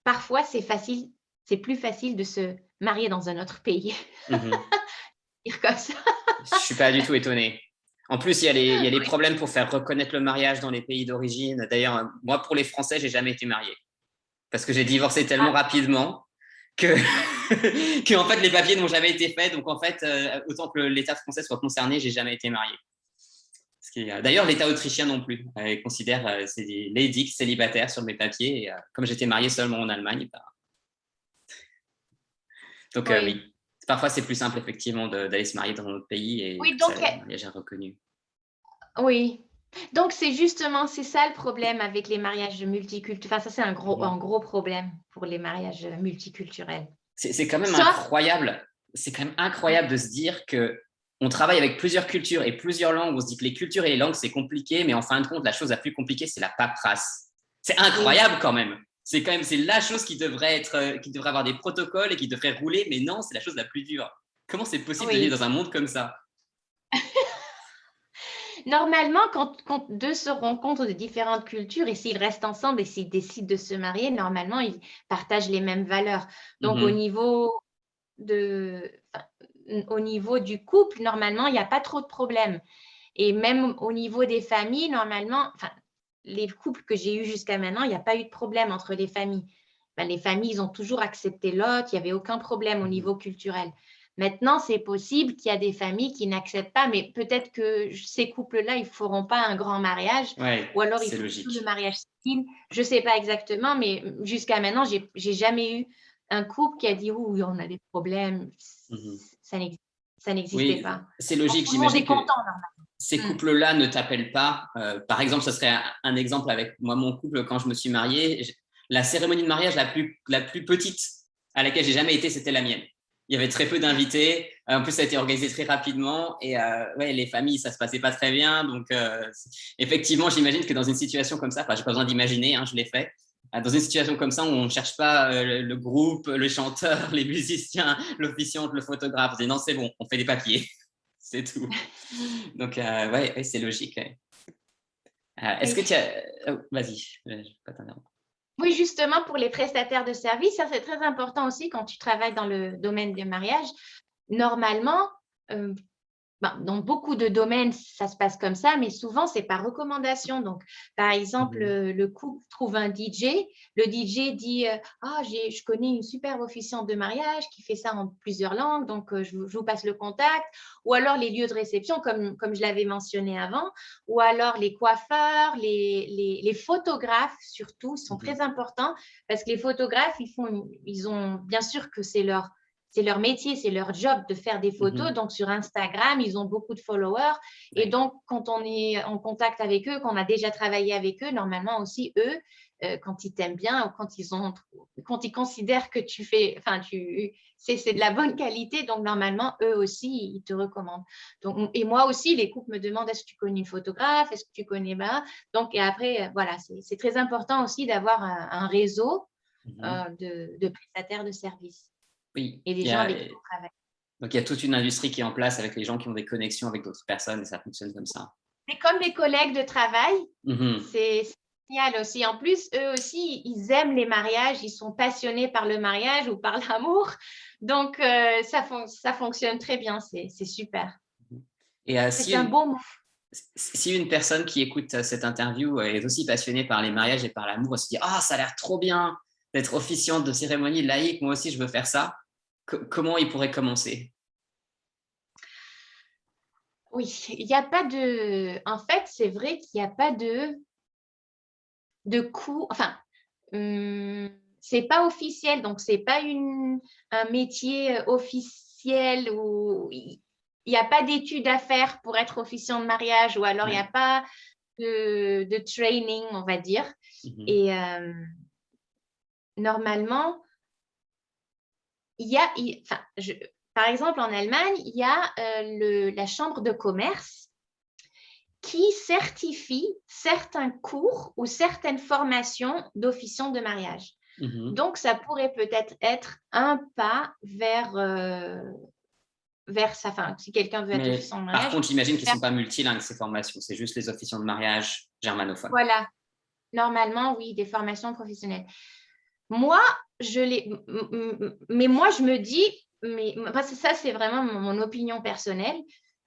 Parfois, c'est facile, c'est plus facile de se marier dans un autre pays. Mhm. Dire comme ça. Je suis pas du tout étonné. En plus, il y a les problèmes pour faire reconnaître le mariage dans les pays d'origine. D'ailleurs, moi, pour les Français, j'ai jamais été marié parce que j'ai divorcé tellement Ah, rapidement que, que en fait, les papiers n'ont jamais été faits. Donc, en fait, autant que l'État français soit concerné, j'ai jamais été marié. D'ailleurs, l'État autrichien non plus. Il considère c'est des laïcs célibataires sur mes papiers. Et, comme j'étais marié seulement en Allemagne, bah, donc oui. oui. Parfois, c'est plus simple effectivement d'aller se marier dans un autre pays et Oui, comme ça, donc, le mariage est reconnu. oui. Donc, c'est justement, c'est ça le problème avec les mariages multiculturels. Enfin, ça, c'est un Mhm. gros problème pour les mariages multiculturels. C'est quand même Sauf, incroyable. C'est quand même incroyable de se dire que on travaille avec plusieurs cultures et plusieurs langues. On se dit que les cultures et les langues, c'est compliqué, mais en fin de compte, la chose la plus compliquée, c'est la paperasse. C'est oui, incroyable quand même. C'est la chose qui devrait être, qui devrait avoir des protocoles et qui devrait rouler, mais non, c'est la chose la plus dure. Comment c'est possible de oui. vivre dans un monde comme ça? Normalement, quand deux se rencontrent de différentes cultures et s'ils restent ensemble et s'ils décident de se marier, normalement, ils partagent les mêmes valeurs. Donc, Mhm. enfin, au niveau du couple, normalement, il n'y a pas trop de problèmes. Et même au niveau des familles, normalement, enfin, les couples que j'ai eus jusqu'à maintenant, il n'y a pas eu de problème entre les familles. Ben, les familles, ils ont toujours accepté l'autre, il n'y avait aucun problème au Mhm. niveau culturel. Maintenant, c'est possible qu'il y a des familles qui n'acceptent pas, mais peut-être que ces couples-là, ils ne feront pas un grand mariage, ou Ouais, alors ils c'est font tout le logique. mariage civil. Je ne sais pas exactement, mais jusqu'à maintenant, j'ai jamais eu un couple qui a dit oui, on a des problèmes. Mhm. Ça n'existait Oui, pas. c'est Donc, logique. tout le monde J'imagine est que content. ces Mm. couples-là ne t'appellent pas. Par exemple, ce serait un exemple avec moi, mon couple, quand je me suis marié. La cérémonie de mariage la plus petite à laquelle j'ai jamais été, c'était la mienne. Il y avait très peu d'invités. En plus, ça a été organisé très rapidement. Et ouais, les familles, ça se passait pas très bien. Donc, effectivement, j'imagine que dans une situation comme ça, enfin, j'ai pas besoin d'imaginer, hein, je l'ai fait. Dans une situation comme ça, où on ne cherche pas le groupe, le chanteur, les musiciens, l'officiante, le photographe. On dit non, c'est bon, on fait des papiers. C'est tout. Donc, ouais, ouais, c'est logique. Ouais. Est-ce que Oui. tu as... vas-y, je vais pas t'interrompre. Oui, justement, pour les prestataires de services, ça c'est très important aussi quand tu travailles dans le domaine des mariages. Normalement, euh, dans beaucoup de domaines, ça se passe comme ça, mais souvent, c'est par recommandation. Donc, par exemple, Mhm. le couple trouve un DJ. Le DJ dit ah, je connais une superbe officiante de mariage qui fait ça en plusieurs langues, donc je vous passe le contact. Ou alors les lieux de réception, comme je l'avais mentionné avant. Ou alors les coiffeurs, les photographes, surtout, sont Mhm. très importants parce que les photographes, ils ont bien sûr que c'est leur c'est leur métier, c'est leur job de faire des photos. Donc, sur Instagram, ils ont beaucoup de followers. Et donc, quand on est en contact avec eux, qu'on a déjà travaillé avec eux, normalement aussi, eux, quand ils t'aiment bien ou quand ils considèrent que c'est de la bonne qualité, donc normalement, eux aussi, ils te recommandent. Donc, et moi aussi, les couples me demandent, est-ce que tu connais une photographe? Est-ce que tu connais ça? Donc, et après, voilà, c'est très important aussi d'avoir un réseau de prestataires de services. Oui, Et des gens avec qui on travaille. Donc, il y a toute une industrie qui est en place avec les gens qui ont des connexions avec d'autres personnes et ça fonctionne comme ça. C'est comme des collègues de travail. C'est génial aussi. En plus, eux aussi, ils aiment les mariages. Ils sont passionnés par le mariage ou par l'amour. Donc, ça fonctionne très bien. C'est super. Et c'est un beau mot. Si une personne qui écoute cette interview est aussi passionnée par les mariages et par l'amour, elle se dit « Ah, ça a l'air trop bien d'être officiante de cérémonie laïque. Moi aussi, je veux faire ça. » Comment il pourrait commencer? Oui, il n'y a pas de… En fait, c'est vrai qu'il n'y a pas de cours. Enfin, c'est pas officiel, donc c'est pas un métier officiel où il n'y a pas d'études à faire pour être officiant de mariage, ou alors il n'y a pas de training, on va dire. Et normalement, par exemple, en Allemagne, il y a la chambre de commerce qui certifie certains cours ou certaines formations d'officiants de mariage. Donc, ça pourrait peut-être être un pas vers ça. Enfin, si quelqu'un veut être officiant de mariage. Par contre, j'imagine qu'ils ne sont pas multilingues, ces formations. C'est juste les officiants de mariage germanophones. Voilà. Normalement, oui, des formations professionnelles. Moi, mais moi, je me dis, parce que ça, c'est vraiment mon opinion personnelle.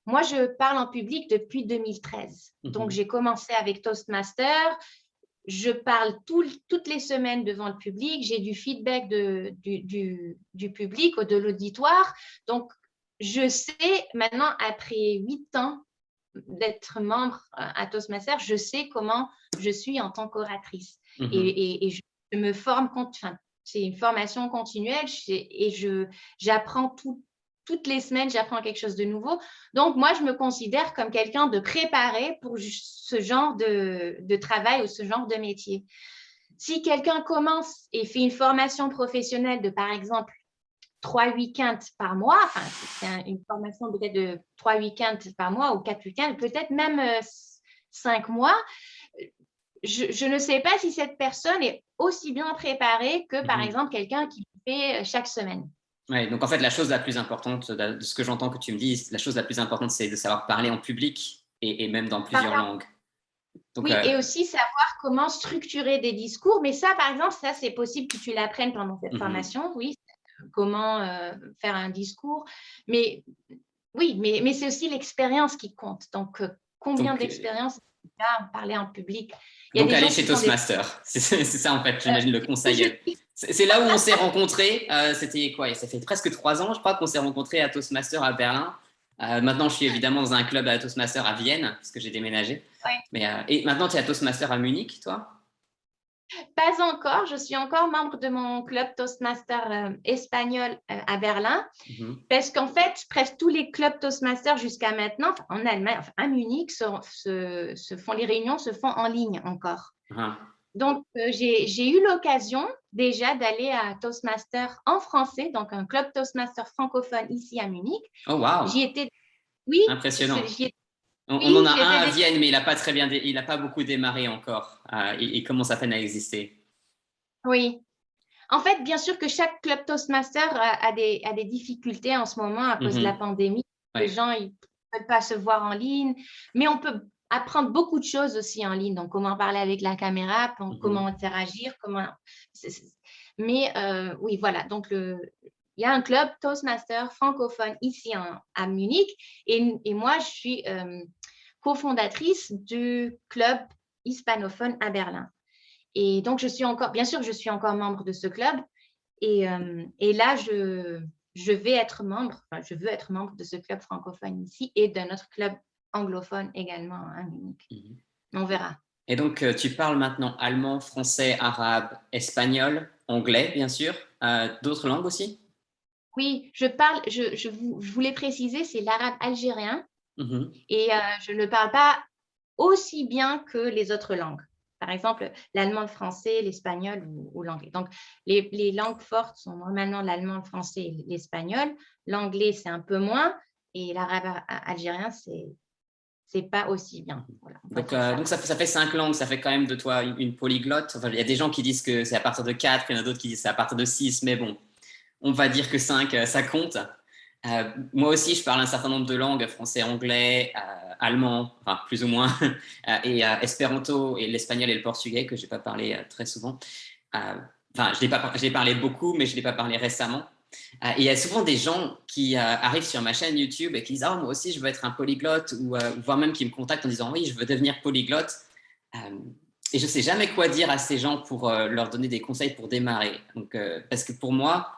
Moi, je parle en public depuis 2013. Donc, j'ai commencé avec Toastmaster. Je parle toutes les semaines devant le public. J'ai du feedback du public ou de l'auditoire. Donc, je sais maintenant, après 8 ans d'être membre à Toastmaster, je sais comment je suis en tant qu'oratrice. Et je me forme, c'est une formation continuelle et j'apprends toutes les semaines, j'apprends quelque chose de nouveau. Donc, moi, je me considère comme quelqu'un de préparé pour ce genre de travail ou ce genre de métier. Si quelqu'un commence et fait une formation professionnelle de, par exemple, 3 week-ends par mois, enfin, c'est une formation peut-être de 3 week-ends par mois ou 4 week-ends, peut-être même 5 mois, je ne sais pas si cette personne est aussi bien préparée que, par exemple, quelqu'un qui le fait chaque semaine. Oui, donc en fait, la chose la plus importante, de ce que j'entends que tu me dis, la chose la plus importante, c'est de savoir parler en public et même dans plusieurs langues. Donc, oui, et aussi savoir comment structurer des discours. Mais ça, par exemple, ça, c'est possible que tu l'apprennes pendant cette formation, oui, comment faire un discours. Mais oui, mais c'est aussi l'expérience qui compte. Donc, combien d'expérience à parler en public? Donc, aller chez Toastmaster. C'est ça, en fait, j'imagine, le conseil. C'est là où on s'est rencontrés. C'était quoi? Ça fait presque 3 ans, je crois, qu'on s'est rencontrés à Toastmaster à Berlin. Maintenant, je suis évidemment dans un club à Toastmaster à Vienne, parce que j'ai déménagé. Ouais. Et maintenant, tu es à Toastmaster à Munich, toi? Pas encore. Je suis encore membre de mon club Toastmaster espagnol à Berlin. Parce qu'en fait, presque tous les clubs Toastmaster jusqu'à maintenant, en Allemagne, à Munich, les réunions se font en ligne encore. Donc, j'ai eu l'occasion déjà d'aller à Toastmaster en français, donc un club Toastmaster francophone ici à Munich. Oh, wow! J'y étais… Oui. Impressionnant. On en a un à Vienne, mais il n'a pas beaucoup démarré encore. Il commence à peine à exister. Oui. En fait, bien sûr que chaque club Toastmaster a des difficultés en ce moment à cause de la pandémie. Les gens ne peuvent pas se voir en ligne, mais on peut apprendre beaucoup de choses aussi en ligne. Donc, comment parler avec la caméra, comment interagir, Mais oui, voilà. Donc, il y a un club Toastmaster francophone ici à Munich. Et moi, je suis cofondatrice du club hispanophone à Berlin. Et donc, je suis encore membre de ce club. Et là, je veux être membre de ce club francophone ici et d'un autre club anglophone également à Munich. On verra. Et donc, tu parles maintenant allemand, français, arabe, espagnol, anglais, bien sûr. D'autres langues aussi? Oui, je voulais préciser, c'est l'arabe algérien et je ne le parle pas aussi bien que les autres langues. Par exemple, l'allemand, le français, l'espagnol ou l'anglais. Donc, les langues fortes sont normalement l'allemand, le français et l'espagnol. L'anglais, c'est un peu moins. Et l'arabe algérien, c'est pas aussi bien. Voilà, on va dire ça. Donc ça fait 5 langues, ça fait quand même de toi une polyglotte. Enfin, il y a des gens qui disent que c'est à partir de 4, il y en a d'autres qui disent que c'est à partir de 6, mais bon, on va dire que 5, ça compte. Moi aussi, je parle un certain nombre de langues, français, anglais, allemand, enfin plus ou moins, et espéranto et l'espagnol et le portugais que je n'ai pas parlé très souvent. Enfin, je l'ai parlé beaucoup, mais je ne l'ai pas parlé récemment. Et il y a souvent des gens qui arrivent sur ma chaîne YouTube et qui disent « Ah, moi aussi, je veux être un polyglotte » ou voire même qui me contactent en disant « Oui, je veux devenir polyglotte ». Et je ne sais jamais quoi dire à ces gens pour leur donner des conseils pour démarrer. Donc, parce que pour moi,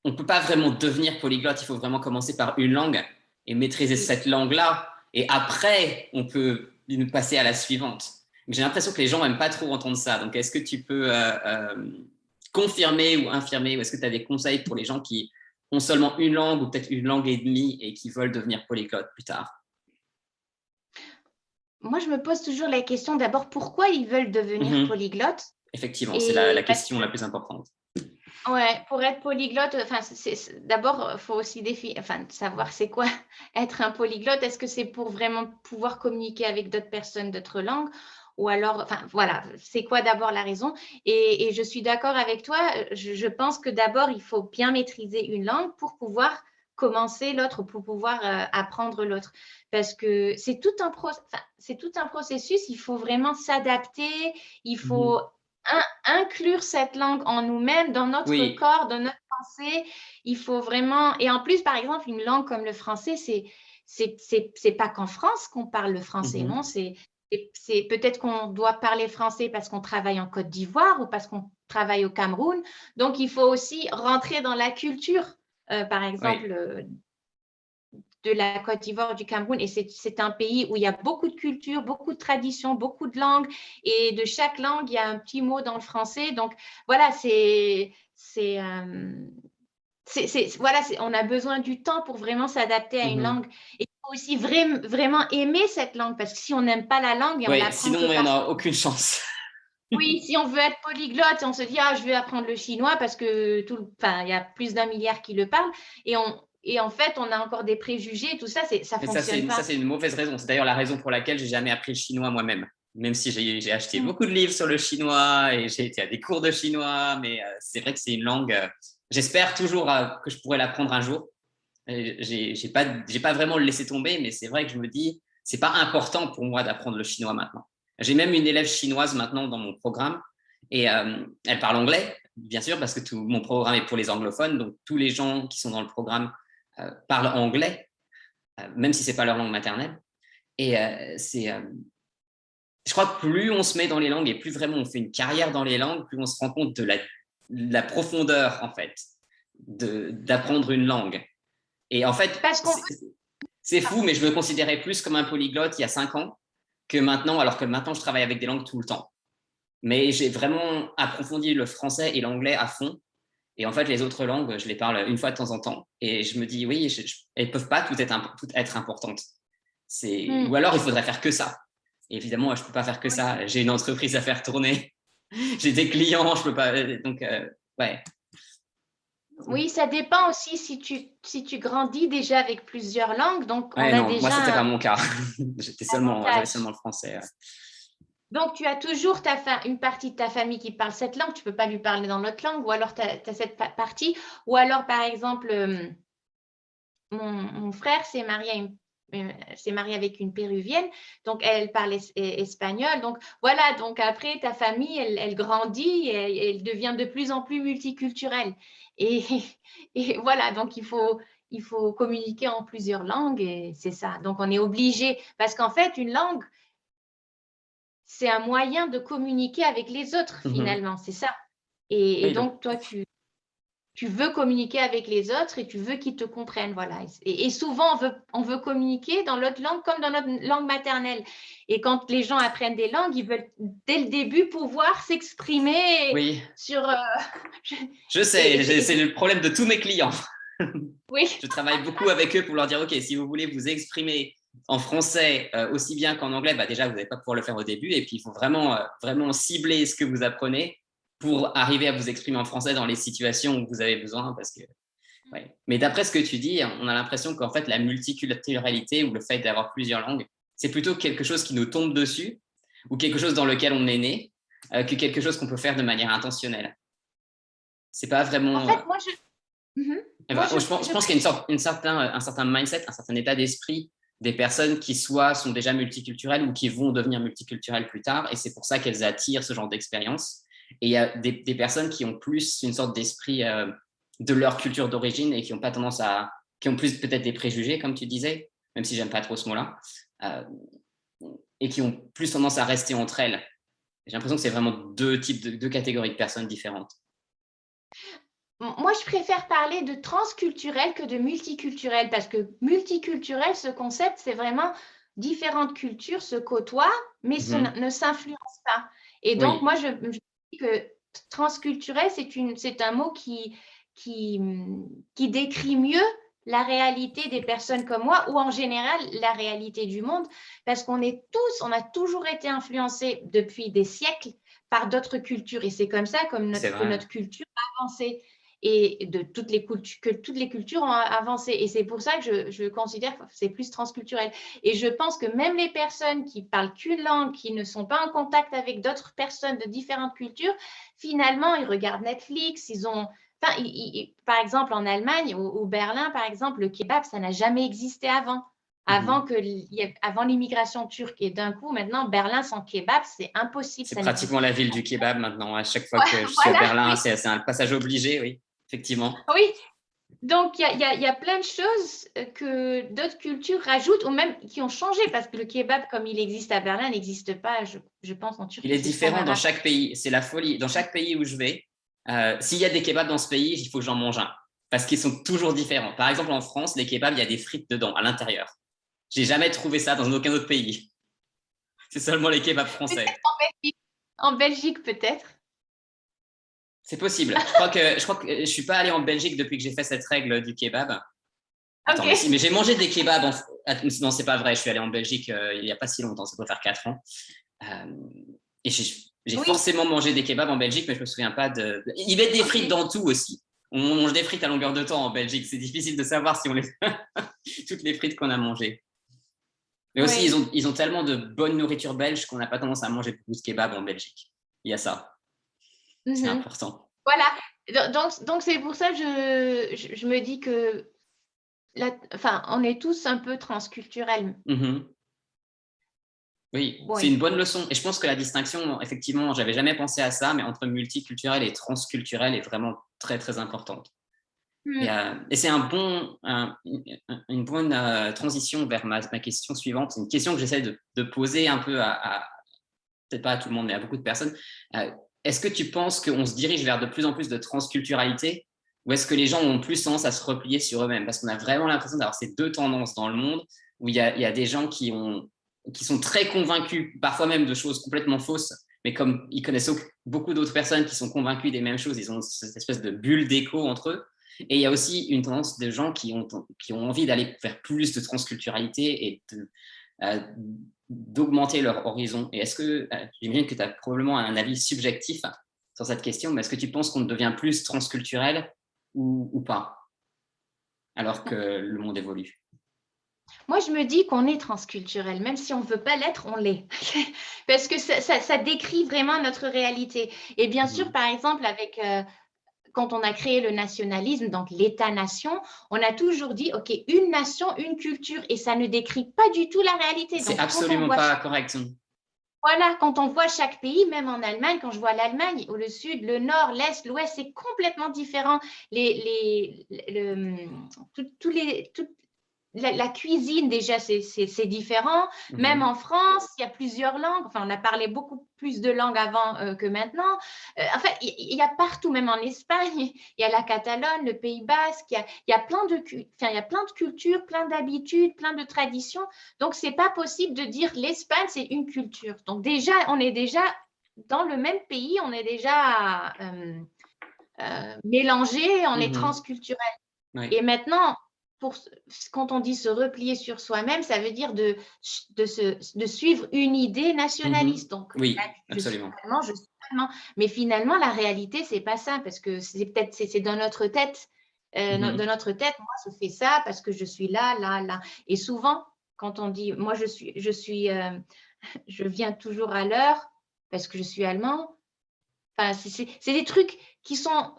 on ne peut pas vraiment devenir polyglotte, il faut vraiment commencer par une langue et maîtriser cette langue-là. Et après, on peut passer à la suivante. J'ai l'impression que les gens n'aiment pas trop entendre ça. Donc, est-ce que tu peux confirmer ou infirmer, ou est-ce que tu as des conseils pour les gens qui ont seulement une langue ou peut-être une langue et demie et qui veulent devenir polyglotte plus tard? Moi, je me pose toujours la question d'abord, pourquoi ils veulent devenir polyglottes? Effectivement, c'est Et la question la plus importante. ouais, pour être polyglotte, enfin, d'abord, il faut aussi savoir c'est quoi être un polyglotte. Est-ce que c'est pour vraiment pouvoir communiquer avec d'autres personnes d'autres langues? Ou alors, enfin, voilà, c'est quoi d'abord la raison? Et je suis d'accord avec toi. Je pense que d'abord, il faut bien maîtriser une langue pour pouvoir commencer l'autre, pour pouvoir apprendre l'autre. Parce que c'est tout un processus. Il faut vraiment s'adapter. Il faut inclure cette langue en nous-mêmes, dans notre Oui. corps, dans notre pensée. Il faut vraiment. Et en plus, par exemple, une langue comme le français, c'est pas qu'en France qu'on parle le français, non? C'est peut-être qu'on doit parler français parce qu'on travaille en Côte d'Ivoire ou parce qu'on travaille au Cameroun. Donc, il faut aussi rentrer dans la culture, par exemple, de la Côte d'Ivoire, du Cameroun. Et c'est un pays où il y a beaucoup de culture, beaucoup de traditions, beaucoup de langues. Et de chaque langue, il y a un petit mot dans le français. Donc, voilà, voilà, on a besoin du temps pour vraiment s'adapter à une langue. Et il faut aussi vraiment aimer cette langue, parce que si on n'aime pas la langue et on Oui, l'apprend sinon que il n'y en par... a aucune chance. Oui, si on veut être polyglotte, on se dit, ah, je vais apprendre le chinois parce que il y a plus d'1 milliard qui le parlent. Et en fait, on a encore des préjugés, tout ça, ça Mais ça, fonctionne pas. c'est une mauvaise raison. C'est d'ailleurs la raison pour laquelle j'ai jamais appris le chinois moi-même. Même si j'ai acheté beaucoup de livres sur le chinois et j'ai été à des cours de chinois, mais c'est vrai que c'est une langue. J'espère toujours que je pourrai l'apprendre un jour. J'ai pas vraiment le laissé tomber, mais c'est vrai que je me dis, c'est pas important pour moi d'apprendre le chinois maintenant. J'ai même une élève chinoise maintenant dans mon programme et elle parle anglais, bien sûr, parce que tout mon programme est pour les anglophones, donc tous les gens qui sont dans le programme parlent anglais, même si c'est pas leur langue maternelle. Et je crois que plus on se met dans les langues et plus vraiment on fait une carrière dans les langues, plus on se rend compte de la profondeur en fait d'apprendre une langue. Et en fait, c'est fou, mais je me considérais plus comme un polyglotte il y a 5 ans que maintenant, alors que maintenant je travaille avec des langues tout le temps. Mais j'ai vraiment approfondi le français et l'anglais à fond. Et en fait, les autres langues, je les parle une fois de temps en temps. Et je me dis, oui, elles ne peuvent pas toutes être importantes. Ou alors, il faudrait faire que ça. Et évidemment, je ne peux pas faire que ça. J'ai une entreprise à faire tourner. J'ai des clients, je ne peux pas. Donc, ouais. Oui, ça dépend aussi si tu grandis déjà avec plusieurs langues. Donc, on Ouais, a non, moi, déjà c'était pas un mon cas. J'avais avantage. seulement le français. Donc, tu as toujours une partie de ta famille qui parle cette langue. Tu ne peux pas lui parler dans l'autre langue. Ou alors, tu as cette partie. Ou alors, par exemple, mon frère s'est marié avec une péruvienne, donc elle parle espagnol. Donc voilà, donc après ta famille, elle grandit et elle devient de plus en plus multiculturelle. Et, et voilà, donc il faut communiquer en plusieurs langues et c'est ça. Donc on est obligé, parce qu'en fait, une langue, c'est un moyen de communiquer avec les autres finalement, c'est ça. Et Oui, donc toi, tu veux communiquer avec les autres et tu veux qu'ils te comprennent, voilà. Et souvent, on veut communiquer dans l'autre langue comme dans notre langue maternelle. Et quand les gens apprennent des langues, ils veulent dès le début pouvoir s'exprimer oui. sur... Je sais, c'est le problème de tous mes clients. Oui. Je travaille beaucoup avec eux pour leur dire, OK, si vous voulez vous exprimer en français aussi bien qu'en anglais, bah déjà, vous n'allez pas pouvoir le faire au début. Et puis, il faut vraiment cibler ce que vous apprenez pour arriver à vous exprimer en français dans les situations où vous avez besoin. Parce que, ouais. Mais d'après ce que tu dis, on a l'impression qu'en fait, la multiculturalité ou le fait d'avoir plusieurs langues, c'est plutôt quelque chose qui nous tombe dessus ou quelque chose dans lequel on est né que quelque chose qu'on peut faire de manière intentionnelle. C'est pas En vraiment. fait, moi, Je pense qu'il y a un certain mindset, un certain état d'esprit des personnes qui soit sont déjà multiculturelles ou qui vont devenir multiculturelles plus tard, et c'est pour ça qu'elles attirent ce genre d'expérience. Et il y a des personnes qui ont plus une sorte d'esprit de leur culture d'origine et qui ont pas tendance qui ont plus peut-être des préjugés, comme tu disais, même si j'aime pas trop ce mot-là, euh, et qui ont plus tendance à rester entre elles. J'ai l'impression que c'est vraiment deux catégories de personnes différentes. Moi, je préfère parler de transculturel que de multiculturel parce que multiculturel, ce concept, c'est vraiment différentes cultures se côtoient, mais ne s'influencent pas. Et donc, Oui. moi, je dis que transculturel, c'est un mot qui décrit mieux la réalité des personnes comme moi ou en général la réalité du monde parce on a toujours été influencés depuis des siècles par d'autres cultures et c'est comme ça que notre culture a avancé et que toutes les cultures ont avancé. Et c'est pour ça que je considère que c'est plus transculturel. Et je pense que même les personnes qui parlent qu'une langue, qui ne sont pas en contact avec d'autres personnes de différentes cultures, finalement, ils regardent Netflix, par exemple, en Allemagne ou Berlin, par exemple, le kebab, ça n'a jamais existé avant. Avant l'immigration turque. Et d'un coup, maintenant, Berlin sans kebab, c'est impossible. C'est pratiquement la ville du kebab maintenant. À chaque fois que je suis à Berlin, c'est un passage obligé, oui, effectivement. Oui, donc il y a plein de choses que d'autres cultures rajoutent ou même qui ont changé parce que le kebab, comme il existe à Berlin, n'existe pas, je pense, en Turquie. Il est différent dans chaque pays. C'est la folie. Dans chaque pays où je vais, s'il y a des kebabs dans ce pays, il faut que j'en mange un parce qu'ils sont toujours différents. Par exemple, en France, les kebabs, il y a des frites dedans, à l'intérieur. J'ai jamais trouvé ça dans aucun autre pays. C'est seulement les kebabs français. En Belgique, peut-être. C'est possible. Je crois que je suis pas allé en Belgique depuis que j'ai fait cette règle du kebab. Attends, mais j'ai mangé des kebabs. Non, c'est pas vrai. Je suis allé en Belgique il y a pas si longtemps. Ça doit faire 4 ans. Et j'ai forcément mangé des kebabs en Belgique, mais je me souviens pas de. Ils mettent des frites dans tout aussi. On mange des frites à longueur de temps en Belgique. C'est difficile de savoir si on les toutes les frites qu'on a mangées. Mais aussi, ils ont tellement de bonne nourriture belge qu'on n'a pas tendance à manger beaucoup de kebabs en Belgique. Il y a ça. C'est important. Voilà. Donc c'est pour ça que je me dis que on est tous un peu transculturels. Oui, c'est une bonne leçon. Et je pense que la distinction, effectivement, j'avais jamais pensé à ça, mais entre multiculturel et transculturel est vraiment très, très importante. Et c'est une bonne transition vers ma question suivante. C'est une question que j'essaie de poser un peu peut-être pas à tout le monde, mais à beaucoup de personnes. Est-ce que tu penses qu'on se dirige vers de plus en plus de transculturalité ou est-ce que les gens ont plus tendance à se replier sur eux-mêmes? Parce qu'on a vraiment l'impression d'avoir ces deux tendances dans le monde où il y a des gens qui sont très convaincus, parfois même de choses complètement fausses, mais comme ils connaissent beaucoup d'autres personnes qui sont convaincues des mêmes choses, ils ont cette espèce de bulle d'écho entre eux. Et il y a aussi une tendance de gens qui ont envie d'aller vers plus de transculturalité et d'augmenter leur horizon. Et est-ce que, j'imagine que tu as probablement un avis subjectif sur cette question, mais est-ce que tu penses qu'on devient plus transculturel ou pas, alors que le monde évolue? Moi, je me dis qu'on est transculturel, même si on ne veut pas l'être, on l'est. Parce que ça décrit vraiment notre réalité. Et bien sûr, par exemple, quand on a créé le nationalisme, donc l'État-nation, on a toujours dit, OK, une nation, une culture, et ça ne décrit pas du tout la réalité. C'est absolument pas correct. Voilà, quand on voit chaque pays, même en Allemagne, quand je vois l'Allemagne, ou le sud, le nord, l'est, l'ouest, c'est complètement différent. La cuisine, déjà, c'est différent. Même en France, il y a plusieurs langues. Enfin, on a parlé beaucoup plus de langues avant que maintenant. Enfin, il y a partout, même en Espagne, il y a la Catalogne, le Pays Basque. Il y a plein de cultures, plein d'habitudes, plein de traditions. Donc, c'est pas possible de dire l'Espagne, c'est une culture. Donc, déjà, on est déjà dans le même pays, on est déjà mélangé, on est transculturel. Oui. Et maintenant, quand on dit se replier sur soi-même, ça veut dire de suivre une idée nationaliste. Donc, Oui, là, je suis absolument. allemand, je suis allemand. Mais finalement, la réalité, c'est pas ça, parce que c'est dans notre tête. Dans notre tête, moi, je fais ça parce que je suis là, là, là. Et souvent, quand on dit, moi, je viens toujours à l'heure parce que je suis allemand. Enfin, c'est des trucs qui sont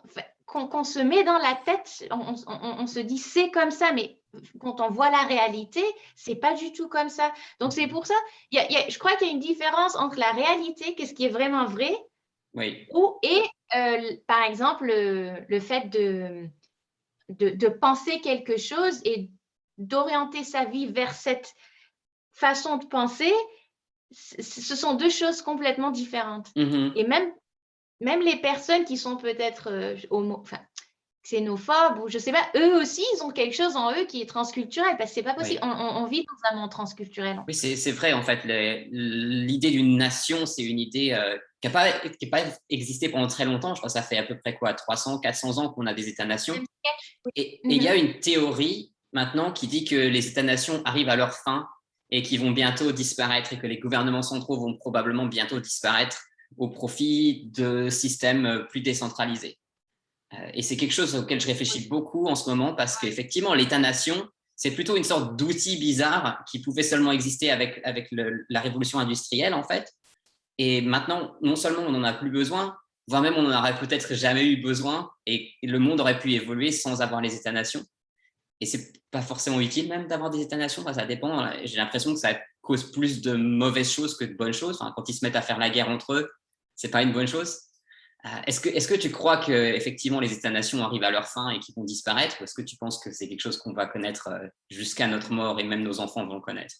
qu'on se met dans la tête. On se dit c'est comme ça, mais quand on voit la réalité, c'est pas du tout comme ça. Donc c'est pour ça, je crois qu'il y a une différence entre la réalité, qu'est-ce qui est vraiment vrai, Oui. et par exemple le fait de penser quelque chose et d'orienter sa vie vers cette façon de penser. Ce sont deux choses complètement différentes. Et même les personnes qui sont peut-être xénophobes ou je sais pas, eux aussi, ils ont quelque chose en eux qui est transculturel parce que c'est pas possible. Oui. On vit dans un monde transculturel. Oui, c'est vrai, en fait. L'idée d'une nation, c'est une idée qui n'a pas existé pendant très longtemps. Je crois que ça fait à peu près 300, 400 ans qu'on a des États-nations. Et il y a une théorie maintenant qui dit que les États-nations arrivent à leur fin et qu'ils vont bientôt disparaître et que les gouvernements centraux vont probablement bientôt disparaître au profit de systèmes plus décentralisés. Et c'est quelque chose auquel je réfléchis beaucoup en ce moment parce qu'effectivement, l'État-nation, c'est plutôt une sorte d'outil bizarre qui pouvait seulement exister avec la révolution industrielle, en fait. Et maintenant, non seulement on n'en a plus besoin, voire même on n'en aurait peut-être jamais eu besoin et le monde aurait pu évoluer sans avoir les États-nations. Et c'est pas forcément utile même d'avoir des États-nations, ça dépend. J'ai l'impression que ça cause plus de mauvaises choses que de bonnes choses. Enfin, quand ils se mettent à faire la guerre entre eux, c'est pas une bonne chose. Est-ce que tu crois que effectivement les États-nations arrivent à leur fin et qu'ils vont disparaître, ou est-ce que tu penses que c'est quelque chose qu'on va connaître jusqu'à notre mort et même nos enfants vont connaître?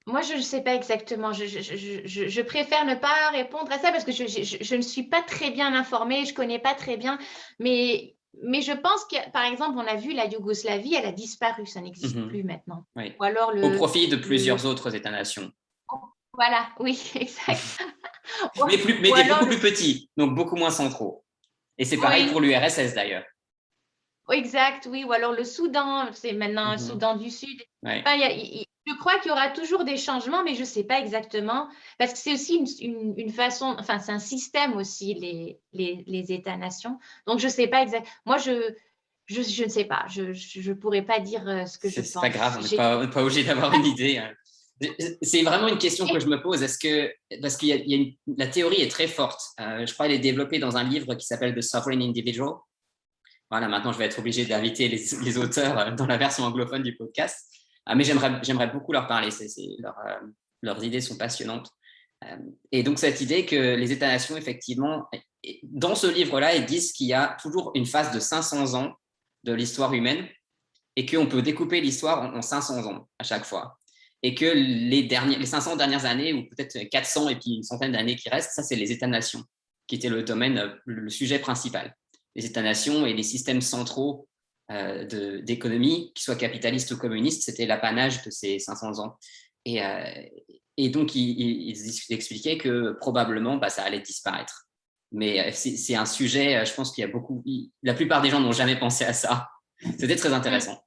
Moi, je ne sais pas exactement. Je préfère ne pas répondre à ça parce que je ne suis pas très bien informée, je ne connais pas très bien. Mais je pense que, par exemple, on a vu la Yougoslavie, elle a disparu, ça n'existe plus maintenant. Oui. Ou alors Au profit de plusieurs autres États-nations. Voilà, oui, exact. Mais beaucoup plus Le... petits, donc beaucoup moins centraux. Et c'est pareil pour Oui, l'URSS d'ailleurs. exact, oui. Ou alors le Soudan, c'est maintenant le Soudan du Sud. Ouais. Enfin, je crois qu'il y aura toujours des changements, mais je ne sais pas exactement. Parce que c'est aussi une façon, enfin, c'est un système aussi, les États-nations. Donc, je ne sais pas exactement. Moi, je ne sais pas. Je ne pourrais pas dire ce que je C'est pas pense. grave, on n'est pas obligé d'avoir une idée. C'est vraiment une question que je me pose. Parce que la théorie est très forte. Je crois qu'elle est développée dans un livre qui s'appelle The Sovereign Individual. Voilà, maintenant je vais être obligé d'inviter les auteurs dans la version anglophone du podcast. Mais j'aimerais beaucoup leur parler. Leurs idées sont passionnantes. Et donc cette idée que les États-nations, effectivement, dans ce livre-là, ils disent qu'il y a toujours une phase de 500 ans de l'histoire humaine et qu'on peut découper l'histoire en 500 ans à chaque fois. Et que les 500 dernières années, ou peut-être 400 et puis une centaine d'années qui restent, ça c'est les États-nations, qui étaient le sujet principal. Les États-nations et les systèmes centraux d'économie, qu'ils soient capitalistes ou communistes, c'était l'apanage de ces 500 ans. Et donc, ils expliquaient que probablement, ça allait disparaître. Mais c'est un sujet, je pense qu'il y a beaucoup... La plupart des gens n'ont jamais pensé à ça. C'était très intéressant.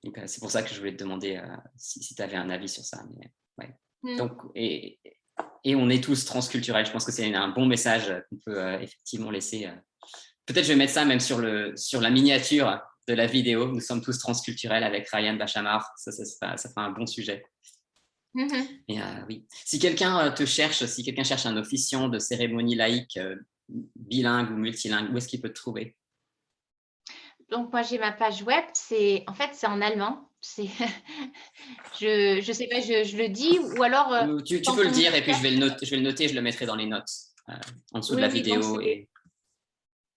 Donc, c'est pour ça que je voulais te demander si tu avais un avis sur ça. Mais, ouais. Donc, et on est tous transculturels. Je pense que c'est un bon message qu'on peut effectivement laisser. Peut-être je vais mettre ça même sur la miniature de la vidéo. Nous sommes tous transculturels avec Ryan Bachamar. Ça fait un bon sujet. Et, oui. Si quelqu'un te cherche, si quelqu'un cherche un officiant de cérémonie laïque bilingue ou multilingue, où est-ce qu'il peut te trouver? Donc, moi, j'ai ma page web. C'est en allemand. Je sais pas, je le dis ou alors tu peux le dire et puis je vais le noter, je le mettrai dans les notes en dessous de la vidéo.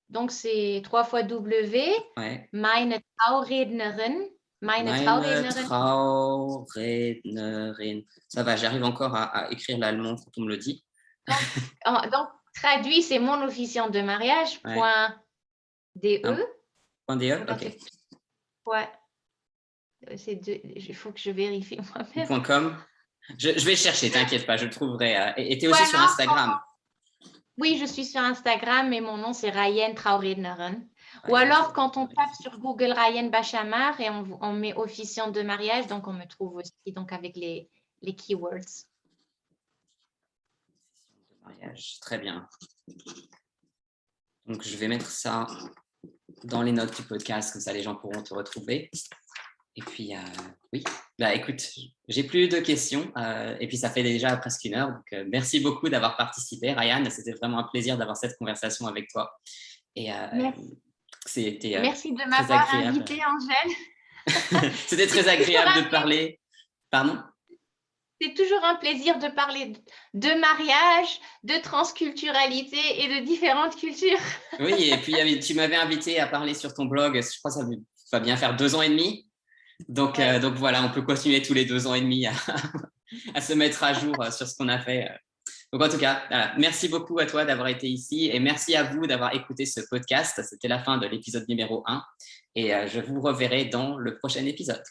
Donc, c'est 3 fois W, ouais. meine Traurednerin. Meine Traurednerin. Ça va, j'arrive encore à écrire l'allemand quand on me le dit. Donc traduit, c'est mon officiant de mariage, ouais. point .de. Point .de, ok. Ouais. Il faut que je vérifie moi-même. Point .com. Je vais chercher, t'inquiète pas, je le trouverai. Et tu es aussi sur Instagram? Oui, je suis sur Instagram et mon nom, c'est Ryan Traurednerin. Ou alors, quand on tape sur Google Ryan Bachamar et on met officiante de mariage, donc on me trouve aussi donc avec les keywords. Mariage, très bien. Donc, je vais mettre ça dans les notes du podcast, comme ça les gens pourront te retrouver. Et puis, oui, écoute, j'ai plus de questions. Et puis, ça fait déjà presque 1 heure. Donc, merci beaucoup d'avoir participé, Ryan. C'était vraiment un plaisir d'avoir cette conversation avec toi. Et c'était merci de très m'avoir agréable. invité, Angèle. C'était très agréable de te parler. Pardon? C'est toujours un plaisir de parler de mariage, de transculturalité et de différentes cultures. Oui, et puis tu m'avais invité à parler sur ton blog. Je crois que ça va bien faire 2 ans et demi. Donc, Ouais. donc voilà, on peut continuer tous les 2 ans et demi à se mettre à jour sur ce qu'on a fait. Donc en tout cas, voilà, merci beaucoup à toi d'avoir été ici et merci à vous d'avoir écouté ce podcast. C'était la fin de l'épisode numéro 1 et je vous reverrai dans le prochain épisode.